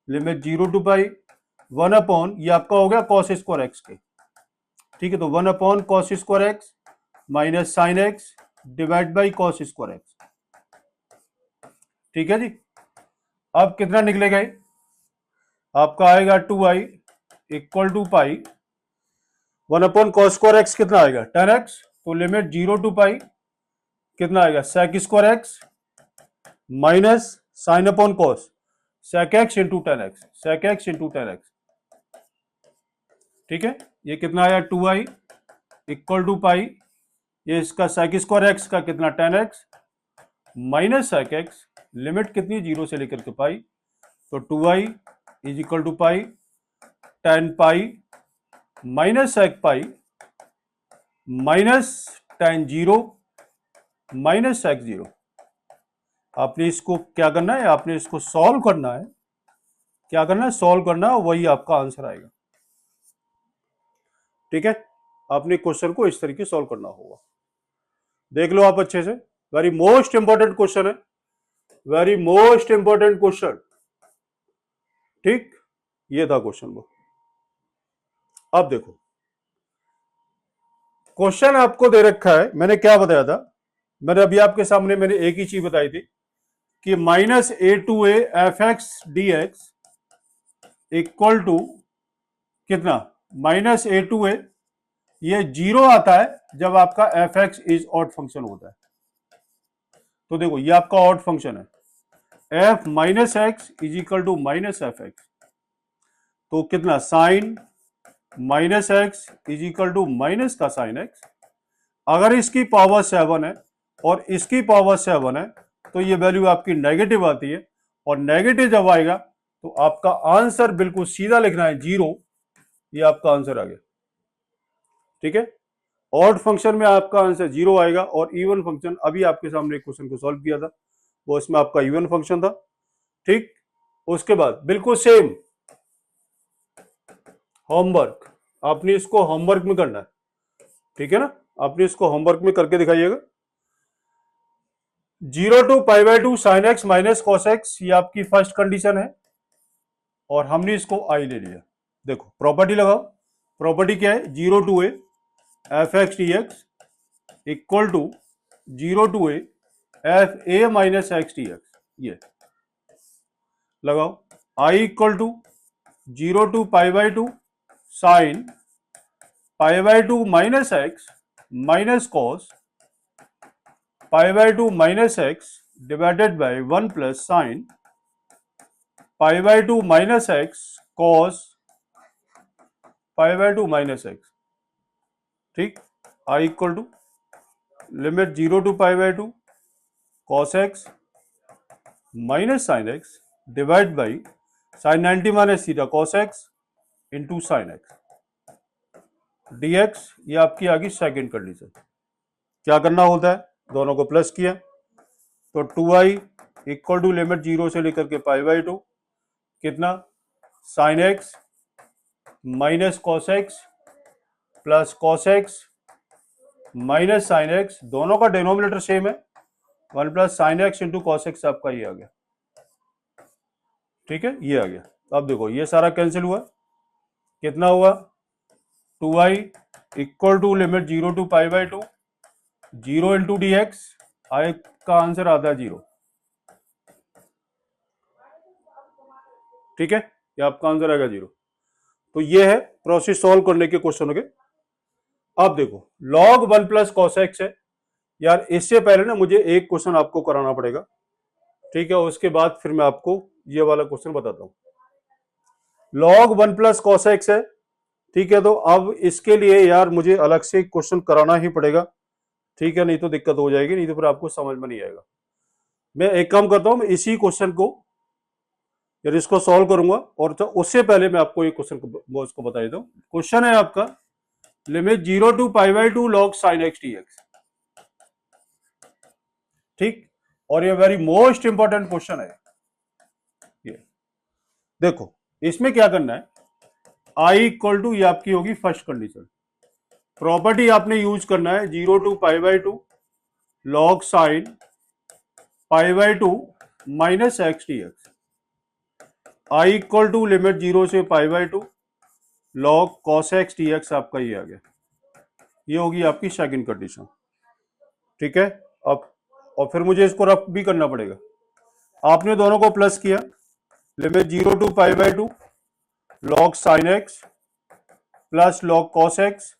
limit 0 to pi 1 upon ये आपका हो गया कॉस स्क्वायर एक्स के। ठीक है, तो 1 upon cos square x minus sine x divide by cos square x. ठीक है जी, अब कितना निकलेगा ये, आपका आएगा 2i equal to pi 1 upon cos square x कितना आएगा 10x, तो लिमिट 0 टू पाई कितना आएगा sec square x minus sine upon cos sec x into 10x, sec x into 10x। ठीक है, ये कितना आया 2i इक्वल टू पाई, ये इसका सेक स्क्वायर एक्स का कितना 10x minus sec x, limit कितनी 0 से लेकर के पाई, तो 2i is equal to pi 10 pi minus sec pi minus 10 0 minus sec 0। आपने इसको क्या करना है, आपने इसको सॉल्व करना है, क्या करना है सॉल्व करना है, वही आपका आंसर आएगा। ठीक है, आपने क्वेश्चन को इस तरीके सॉल्व करना होगा। देख लो आप अच्छे से, वेरी मोस्ट इंपॉर्टेंट क्वेश्चन है, वेरी मोस्ट इंपॉर्टेंट क्वेश्चन। ठीक, ये था क्वेश्चन वो। अब देखो क्वेश्चन आपको दे रखा है, मैंने क्या बताया था, मैंने अभी आपके सामने मैंने एक ही चीज बताई थी कि minus a2a f x d x equal to कितना माइनस a2a, ये 0 आता है जब आपका f(x) इज ऑड फंक्शन होता है। तो देखो ये आपका ऑड फंक्शन है, f minus x is equal to minus f x, तो कितना sine minus x is equal to minus का साइन एक्स। अगर इसकी पावर 7 है और इसकी पावर 7 है तो ये वैल्यू आपकी नेगेटिव आती है, और नेगेटिव जब आएगा तो आपका आंसर बिल्कुल सीधा लिखना है 0, ये आपका आंसर आ गया। ठीक है, ऑड फंक्शन में आपका आंसर 0 आएगा, और इवन फंक्शन अभी आपके सामने एक क्वेश्चन को सॉल्व किया था, वो इसमें आपका इवन फंक्शन था। ठीक, उसके बाद बिल्कुल सेम होमवर्क, आपने इसको होमवर्क में करना है। ठीक है ना, आपने इसको होमवर्क में करके दिखाइएगा। 0 to pi by 2 sine x minus cos x, ये आपकी फर्स्ट कंडीशन है, और हमने इसको आई ले लिया। देखो प्रॉपर्टी लगाओ, प्रॉपर्टी क्या है, 0 to a f x d x equal to 0 to a f a minus x d x, ये लगाओ। I equal to 0 to pi by 2 sine pi by 2 minus x minus cos pi by 2 minus x divided by 1 plus sine pi by 2 minus x cos pi by 2 minus x. ठीक, I equal to limit 0 to pi by 2 cos x minus sine x divide by sign 90 minus theta cos x into sine x d x, ये आपकी आ गई सेकेंड कंडीशन। क्या करना होता है, दोनों को प्लस किया तो 2i इक्वल टू लिमिट 0 से लेकर के पाई बाई 2 कितना sign x minus cos x plus cos x minus sine x, दोनों का डिनोमिनेटर सेम है, 1 plus sine x into cos x आपका ये आ गया। ठीक है, ये आ गया। अब देखो ये सारा कैंसिल हुआ, कितना हुआ 2i equal to limit 0 to pi by 2 0 into d x, I का आंसर आता है 0। ठीक है, ये आपका आंसर आएगा 0। तो ये है प्रोसेस सॉल्व करने के क्वेश्चनों के। अब देखो log 1 प्लस कॉस एक्स है, यार इससे पहले ना मुझे एक क्वेश्चन आपको कराना पड़ेगा। ठीक है, उसके बाद फिर मैं आपको ये वाला क्वेश्चन बताता हूं। log 1 प्लस कॉस एक्स है, ठीक है, तो अब इसके लिए यार मुझे अलग से क्वेश्चन कराना ही पड़ेगा। ठीक है, नहीं तो दिक्कत हो जाएगी, नहीं तो फिर आपको समझ में नहीं आएगा। मैं एक काम करता हूं, मैं इसी क्वेश्चन को यार इसको सॉल्व करूंगा, और तो उससे पहले मैं आपको एक क्वेश्चन को उसको बता देता हूं। क्वेश्चन है आपका limit 0 to pi by 2 log sine x d x. ठीक, और ये वेरी मोस्ट इंपॉर्टेंट क्वेश्चन है ये। देखो इसमें क्या करना है, आई इक्वल टू ये आपकी होगी फर्स्ट कंडीशन, प्रॉपर्टी आपने यूज करना है 0 to pi by 2 log sine pi by 2 minus x d x, i equal to limit 0 से pi by 2 log cos x d x, आपका ये आ गया। ये होगी आपकी सेकंड कंडीशन। ठीक है, अब और फिर मुझे इसको रफ भी करना पड़ेगा। आपने दोनों को प्लस किया, limit 0 to pi by 2 log sine x plus log cos x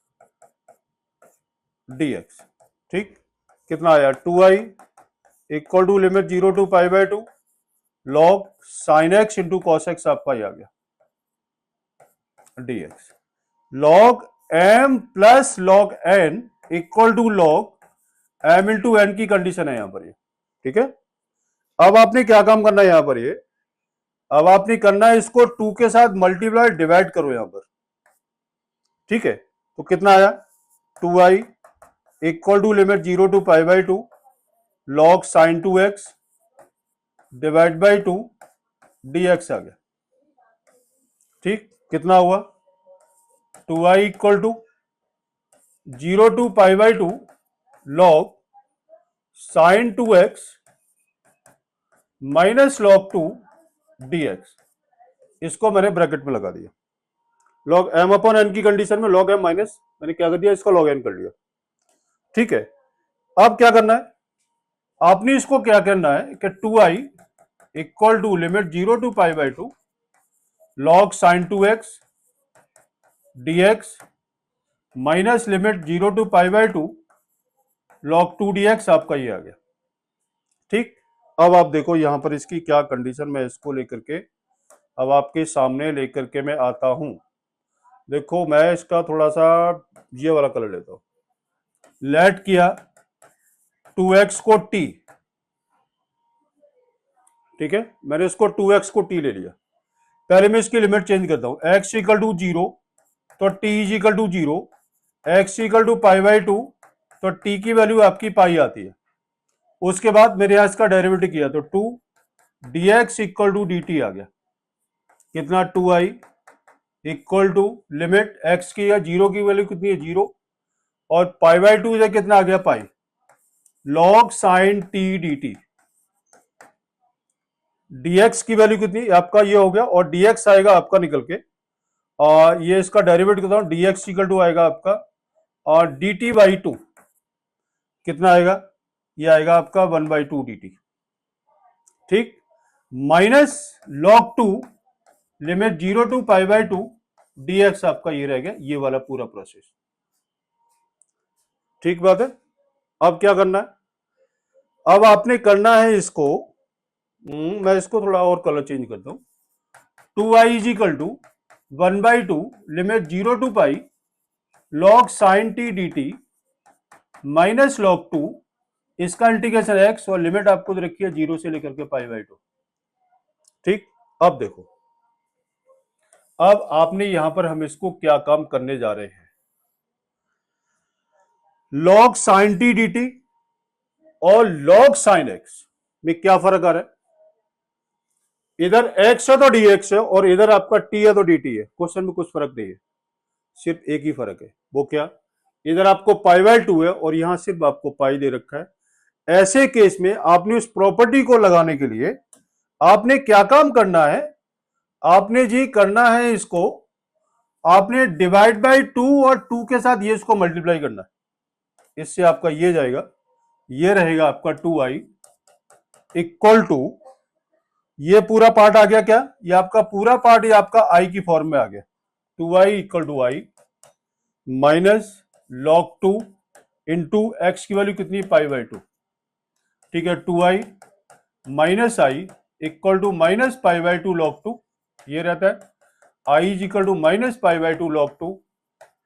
d x. ठीक, कितना आया 2i equal to limit 0 to pi by 2 log sine x into cos x, आपका ये आ गया d x. Log m plus log n equal to log m into n की कंडीशन है यहां पर ये। ठीक है, अब आपने क्या काम करना है यहां पर ये, अब आपने करना है इसको 2 के साथ मल्टीप्लाई डिवाइड करो यहां पर। ठीक है, तो कितना आया 2i equal to limit 0 to pi by 2 log sine 2x divide by 2 dx आ गया। ठीक, कितना हुआ 2i equal to 0 to pi by 2 log sine 2x minus log 2 dx, इसको मैंने ब्रैकेट में लगा दिया। लॉग m अपॉन n की कंडीशन में लॉग m माइनस मैंने क्या कर दिया, इसको लॉग n कर लिया। ठीक है, अब क्या करना है, आपने इसको क्या करना है कि 2i equal to limit 0 to pi by 2 log sine 2x dx minus limit 0 to pi by 2 log 2 dx, आपका ये आ गया। ठीक, अब आप देखो यहां पर इसकी क्या कंडीशन, मैं इसको लेकर के अब आपके सामने लेकर के मैं आता हूं। देखो मैं इसका थोड़ा सा ये वाला कलर लेता हूं। लेट किया 2x को t, ठीक है, मैंने इसको 2x को t ले लिया। पहले मैं इसकी लिमिट चेंज करता हूं। x इक्वल टू 0 तो t is equal to 0, x equal to pi by 2 तो t की वैल्यू आपकी पाई आती है। उसके बाद मेरे यहां इसका डेरिवेटिव किया तो 2 dx इक्वल टू dt आ गया। कितना 2i equal to limit x की या 0 की वैल्यू कितनी है 0 और पाई बाई 2 से कितना आ गया pi, log sine t dt। dx की वैल्यू कितनी आपका ये हो गया और dx आएगा आपका निकल के, और ये इसका डेरिवेटिव करता हूं, dx इक्वल टू आएगा आपका और dt बाई 2 कितना आएगा, ये आएगा आपका 1 बाई 2 dt, ठीक, minus log 2 limit 0 to pi by 2 dx आपका ये रह गया, ये वाला पूरा प्रोसेस। ठीक बात है। अब क्या करना है, अब आपने करना है इसको, मैं इसको थोड़ा और कलर चेंज करता हूं। 2i is equal to 1 by 2 limit 0 to pi log sine t dt minus log 2 इसका इंटीग्रेशन x और लिमिट आपको रखी है 0 से लेकर के पाई बाई 2। ठीक, अब देखो, अब आपने यहां पर हम इसको क्या काम करने जा रहे हैं, log साइन t dt और log साइन x में क्या फर्क आ रहा है, इधर x है तो dx है और इधर आपका t है तो dt है। क्वेश्चन में कुछ फर्क नहीं है, सिर्फ एक ही फर्क है, वो क्या, इधर आपको पाई बाई 2 है और यहां सिर्फ आपको पाई दे रखा है। ऐसे केस में आपने उस प्रॉपर्टी को लगाने के लिए आपने क्या काम करना है, आपने जी करना है इसको, आपने डिवाइड बाई 2 और 2 के साथ ये इसको मल्टीप्लाई करना है। इससे आपका ये जाएगा, ये रहेगा आपका 2i इक्वल टू, ये पूरा पार्ट आ गया क्या, ये आपका पूरा पार्ट ये आपका i की फॉर्म में आ गया, 2i equal to i minus log 2 into x की वैल्यू कितनी पाई बाई 2, ठीक है, 2i minus i equal to minus pi by 2 log 2, ये रहता है i is equal to minus pi by 2 log 2,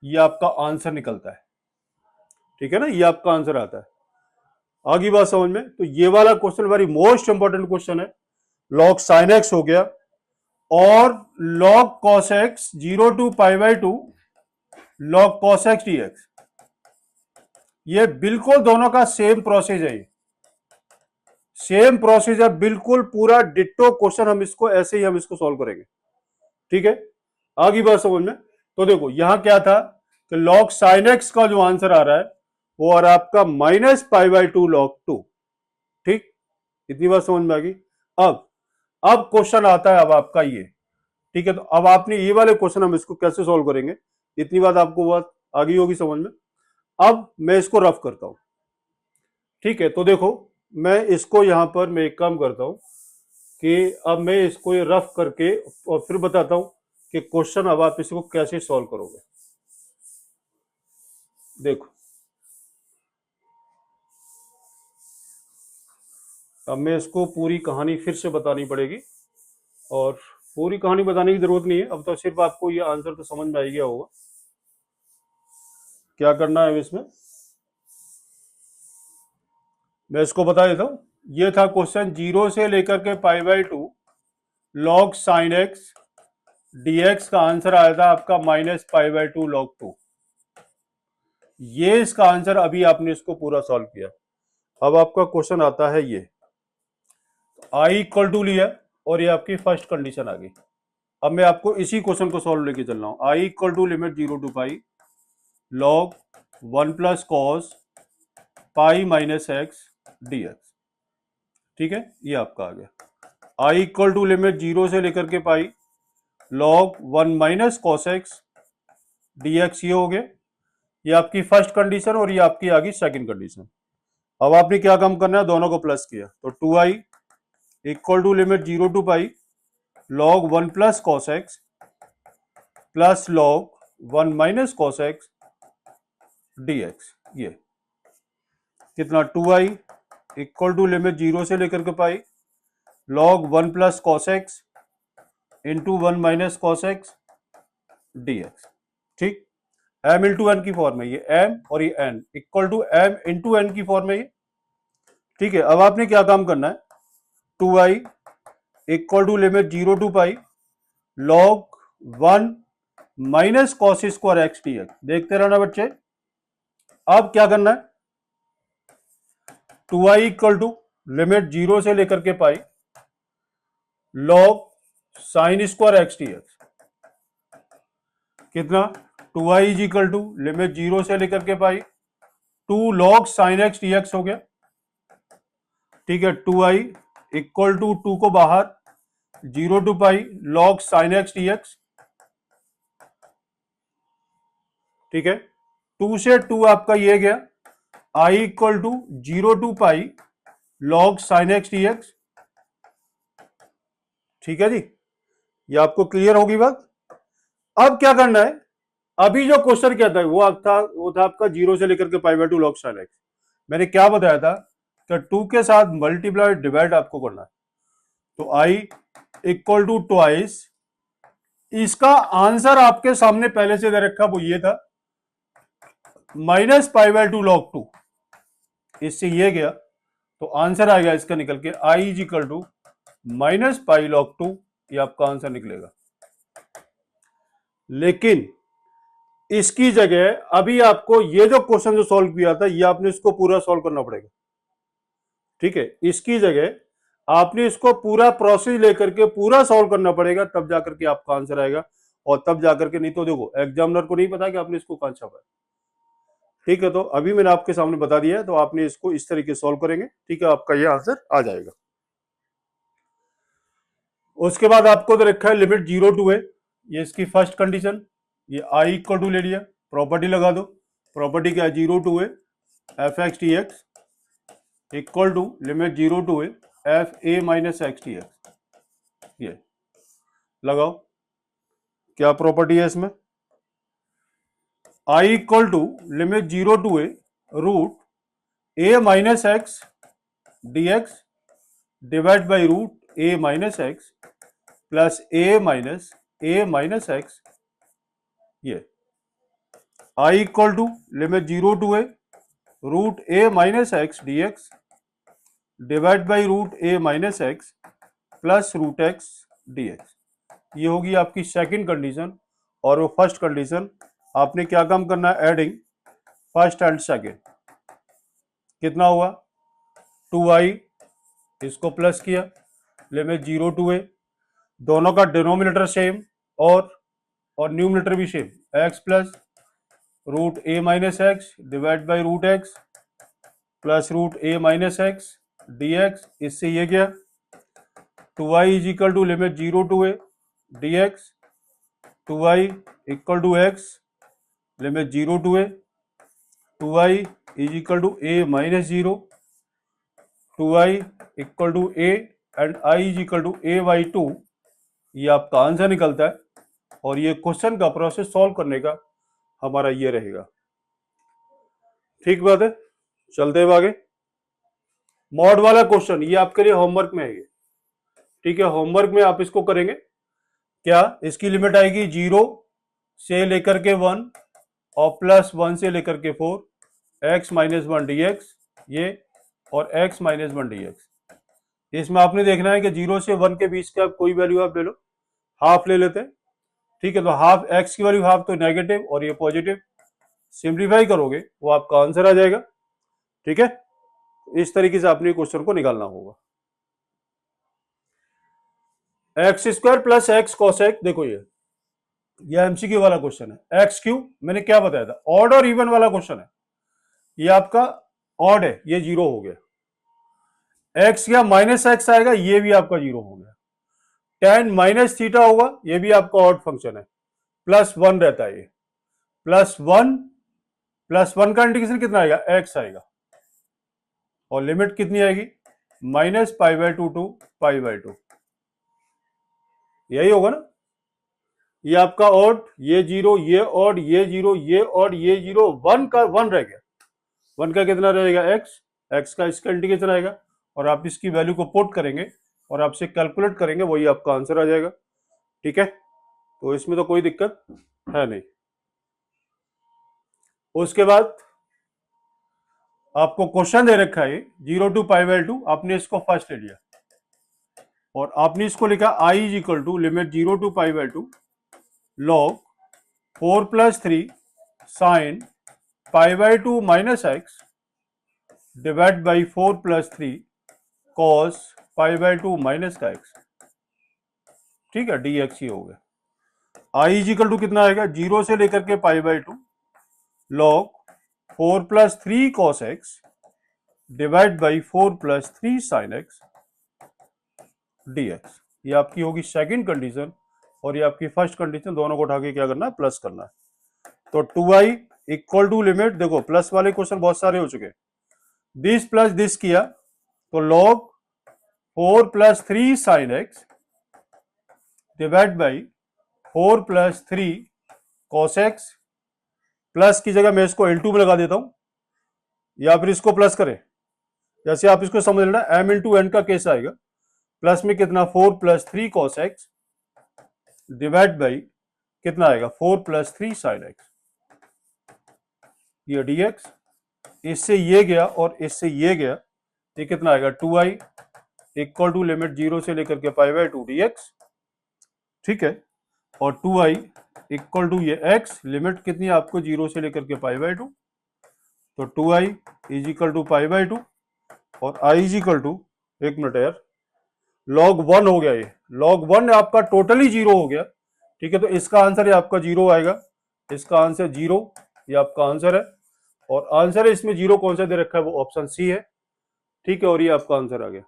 ये आपका आंसर निकलता है। ठीक है ना, ये आपका आंसर आता है। आगे बात समझ में, तो ये वाला question very most important question है। log साइन एक्स हो गया और log cos x 0 to pi by 2 log cos x dx, ये बिल्कुल दोनों का सेम प्रोसेस है, सेम प्रोसेस है, बिल्कुल पूरा डिट्टो क्वेश्चन। हम इसको ऐसे ही हम इसको सॉल्व करेंगे। ठीक है, आगे बात समझ में, तो देखो यहां क्या था कि log साइन एक्स का जो आंसर आ रहा है वो आ रहा है आपका माइनस पाई बाई 2 log 2। ठीक, इतनी बात समझ में आ गई। अब क्वेश्चन आता है अब आपका ये, ठीक है, तो अब आपने ये वाले क्वेश्चन हम इसको कैसे सॉल्व करेंगे, इतनी बात आपको बात आ गई होगी समझ में। अब मैं इसको रफ करता हूं, ठीक है, तो देखो मैं इसको यहां पर मैं एक काम करता हूं कि अब मैं इसको ये रफ करके और फिर बताता हूं कि क्वेश्चन अब आप इसको कैसे सॉल्व करोगे। देखो अब मैं इसको पूरी कहानी फिर से बतानी पड़ेगी, और पूरी कहानी बताने की जरूरत नहीं है, अब तो सिर्फ आपको ये आंसर तो समझ में आ गया होगा। क्या करना है इसमें, मैं इसको बता देता हूं। ये था क्वेश्चन 0 से लेकर के pi by 2 log sine x dx का आंसर आया था आपका माइनस पाई बाई 2 log 2। ये इसका आंसर, अभी आपने इसको पूरा सॉल्व किया। अब आपका क्वेश्चन आता है ये, i इक्वल टू लिया और ये आपकी फर्स्ट कंडीशन आ गई। अब मैं आपको इसी क्वेश्चन को सॉल्व लेके चल रहा हूं। i equal to limit 0 to pi log 1 plus cos pi minus x dx। ठीक है, ये आपका आ गया। i इक्वल टू लिमिट 0 से लेकर के pi log 1 minus cos x dx, ये हो गया, ये आपकी फर्स्ट कंडीशन और ये आपकी आ गई सेकंड कंडीशन। अब आपने क्या काम करना है, दोनों को प्लस किया तो 2i equal to limit 0 to pi log 1 plus cos x plus log 1 minus cos x dx, ये कितना 2i इक्वल टू लिमिट 0 से लेकर के pi log 1 plus cos x into 1 minus cos x dx। ठीक, m इंटू एन की फॉर्म है ये, m और ये n equal to m into n की फॉर्म है ये। ठीक है, अब आपने क्या काम करना है, 2i equal to limit 0 to pi log 1 minus cos square x dx। देखते रहना बच्चे। अब क्या करना है, 2i इक्वल टू लिमिट 0 से लेकर के pi log sine square x dx। कितना, 2i is equal to limit 0 से लेकर के पाई 2 log साइन एक्स dx हो गया। ठीक है, 2i इक्वल टू 2 को बाहर 0 to pi log sine x dx। ठीक है, 2 से 2 आपका ये गया, i equal to 0 to pi log sine x dx। ठीक है जी, ये आपको क्लियर होगी बात। अब क्या करना है, अभी जो क्वेश्चन क्या था वो था आपका 0 से लेकर के pi by 2 log sine x. मैंने क्या बताया था कि 2 के साथ मल्टीप्लाई डिवाइड आपको करना है, तो i इक्वल टू ट्वाइस, इसका आंसर आपके सामने पहले से दे रखा, वो ये था माइनस पाई बाय 2 log 2। इससे ये गया तो आंसर आ गया इसका निकल के i is equal to minus pi log 2, ये आपका आंसर निकलेगा। लेकिन इसकी जगह अभी आपको ये जो क्वेश्चन जो सॉल्व किया था, ये आपने इसको पूरा सॉल्व करना पड़ेगा। ठीक है, इसकी जगह आपने इसको पूरा प्रोसेस लेकर के पूरा सॉल्व करना पड़ेगा, तब जाकर के आपका आंसर आएगा। और तब जाकर के, नहीं तो देखो एग्जामिनर को नहीं पता कि आपने इसको कहां छापा है। ठीक है, तो अभी मैंने आपके सामने बता दिया है, तो आपने इसको इस तरीके सॉल्व करेंगे। ठीक है, आपका ये आंसर आ जाएगा। उसके बाद आपको तो रखा है लिमिट 0 टू है, ये इसकी फर्स्ट कंडीशन, ये i इक्वल टू ले लिया, प्रॉपर्टी लगा दो। प्रॉपर्टी क्या है, 0 टू है f x t x equal to limit 0 to है f a minus x t x. ये लगाओ, क्या प्रॉपर्टी है इसमें, i equal to limit 0 to a root a minus x d x divide by root a minus x plus a minus x. ये i equal to limit 0 to a root a minus x d x divide by root a minus x plus root x d x. ये होगी आपकी सेकंड कंडीशन। और वो फर्स्ट कंडीशन आपने क्या काम करना है, एडिंग फर्स्ट एंड सेकंड। कितना हुआ, 2i, इसको प्लस किया, लिमिट 0 टू है, दोनों का डिनोमिनेटर सेम और न्यूमिनेटर भी सेम, x plus root a minus x divide by root x plus root a minus x d x. इससे ये गया 2i is equal to limit 0 to a d x, 2i equal to x limit 0 to a, 2i is equal to a minus 0, 2i equal to a and i is equal to a by 2। ये आपका आंसर निकलता है। और ये क्वेश्चन का प्रोसेस सॉल्व करने का हमारा ये रहेगा। ठीक बात है, चलते हैं आगे। मॉड वाला क्वेश्चन ये आपके लिए होमवर्क में है ये। ठीक है, होमवर्क में आप इसको करेंगे क्या, इसकी लिमिट आएगी 0 से लेकर के 1 और प्लस 1 से लेकर के 4, x माइनस 1 डी एक्स, ये और x माइनस 1 डी एक्स। इसमें आपने देखना है कि 0 से 1 के बीच का कोई वैल्यू आप ले लो, हाफ ले लेते हैं। ठीक है, तो हाफ x की वैल्यू हाफ तो नेगेटिव और ये पॉजिटिव, सिंप्लीफाई करोगे वो आपका आंसर आ जाएगा। ठीक है, इस तरीके से आपने क्वेश्चन को निकालना होगा। X square plus x cos x, देखो ये एमसीक्यू वाला क्वेश्चन है। एक्स क्यू मैंने क्या बताया था, ऑड और इवन वाला क्वेश्चन है। ये आपका ऑड है, ये 0 हो गया। एक्स या माइनस एक्स आएगा, ये भी आपका 0 हो गया। tan माइनस थीटा होगा, ये भी आपका ऑड फंक्शन है, प्लस 1 रहता है ये, प्लस 1 का इंटीग्रेशन कितना आएगा, x आएगा। और लिमिट कितनी आएगी, minus pi by 2 to pi by 2। यही होगा ना, ये आपका ऑड, ये 0, ये ऑड, ये 0, ये ऑड, ये 0, 1 का 1 रह गया। 1 का कितना रहेगा, x, एक्स का इसका इंटीग्रेशन आएगा और आप इसकी वैल्यू को पुट करेंगे और आपसे कैलकुलेट करेंगे, वही आपका आंसर आ जाएगा। ठीक है, तो इसमें तो कोई दिक्कत है नहीं। उसके बाद आपको क्वेश्चन दे रखा है 0 to π/2, आपने इसको फर्स्ट ले लिया और आपने इसको लिखा i is equal to limit 0 to π/2 log 4 + 3 sin π/2 - x divide by 4 + 3 cos π/2 - का x। ठीक है, dx ही हो गया। i इज इक्वल टू कितना आएगा, 0 से लेकर के π/2 log 4 + 3 cos x divide by 4 + 3 sin x dx। ये आपकी होगी सेकंड कंडीशन और ये आपकी फर्स्ट कंडीशन, दोनों को उठा के क्या करना है, प्लस करना है। तो 2i इक्वल टू लिमिट, देखो प्लस वाले क्वेश्चन बहुत सारे हो चुके, दिस प्लस दिस किया तो log 4 + 3 sin x divide by 4 + 3 cos x, plus की जगह मैं इसको L2 में लगा देता हूं या फिर इसको प्लस करें, जैसे आप इसको समझ लेना m × n का केस आएगा, प्लस में कितना 4 + 3 cos x डिवाइड बाई कितना आएगा 4 + 3 sin x, ये dx। इससे ये गया और इससे ये गया, ये कितना आएगा 2i इक्वल टू लिमिट 0 से लेकर के π/2 dx। ठीक है, और 2i इक्वल टू ये x, लिमिट कितनी है आपको 0 से लेकर के π/2, तो 2i इज इक्वल टू π/2 और i इज इक्वल टू, एक मिनट यार, log 1 हो गया, ये log 1 आपका टोटली 0 हो गया। ठीक है, तो इसका आंसर है आपका 0 आएगा, इसका आंसर 0, ये आपका आंसर है और आंसर है इसमें 0 कौन सा दे रखा है, वो ऑप्शन सी है। ठीक है, और ये आपका आंसर आ गया।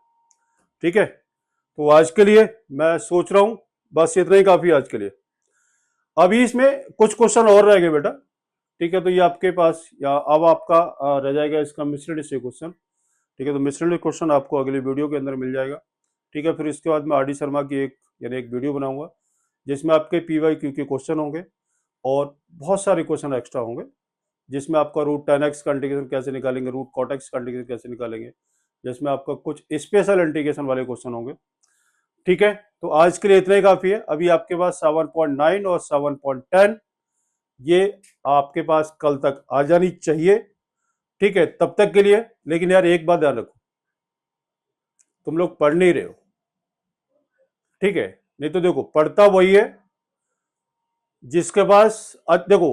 ठीक है, तो आज के लिए मैं सोच रहा हूं बस इतना ही काफी है आज के लिए। अभी इसमें कुछ क्वेश्चन और रह गए बेटा। ठीक है, तो ये आपके पास या अब आपका रह जाएगा इसका मिश्रण से क्वेश्चन। ठीक है, तो मिश्रण क्वेश्चन आपको अगली वीडियो के अंदर मिल जाएगा। ठीक है, फिर इसके बाद मैं आर डी शर्मा की एक वीडियो बनाऊंगा जिसमें आपके PYQ के क्वेश्चन होंगे और बहुत सारे क्वेश्चन एक्स्ट्रा होंगे, जिसमें आपका रूट 10x का इंटीग्रेशन कैसे निकालेंगे, रूट cot x का इंटीग्रेशन कैसे निकालेंगे, जिसमें आपका कुछ स्पेशल इंटीग्रेशन वाले क्वेश्चन होंगे। ठीक है, तो आज के लिए इतना ही काफी है। अभी आपके पास 7.9 और 7.10 ये आपके पास कल तक आ जानी चाहिए। ठीक है, तब तक के लिए लेकिन यार एक बात ध्यान रखो, तुम लोग पढ़ नहीं रहे हो। ठीक है, नहीं तो देखो पढ़ता वही है जिसके पास, देखो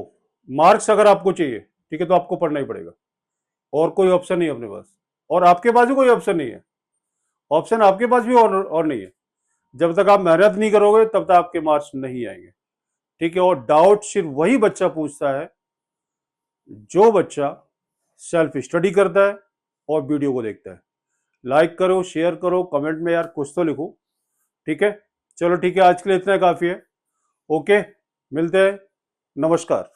मार्क्स अगर आपको चाहिए, ठीक है, तो आपको पढ़ना ही पड़ेगा और कोई ऑप्शन नहीं है अपने पास, और आपके पास भी कोई ऑप्शन नहीं है, ऑप्शन आपके पास भी और नहीं है। जब तक आप मेहनत नहीं करोगे तब तक आपके मार्क्स नहीं आएंगे। ठीक है, और डाउट सिर्फ वही बच्चा पूछता है जो बच्चा सेल्फ स्टडी करता है और वीडियो को देखता है। लाइक करो, शेयर करो, कमेंट में यार कुछ तो लिखो। ठीक है, चलो ठीक है, आज के लिए इतना काफी है। ओके, मिलते हैं, नमस्कार।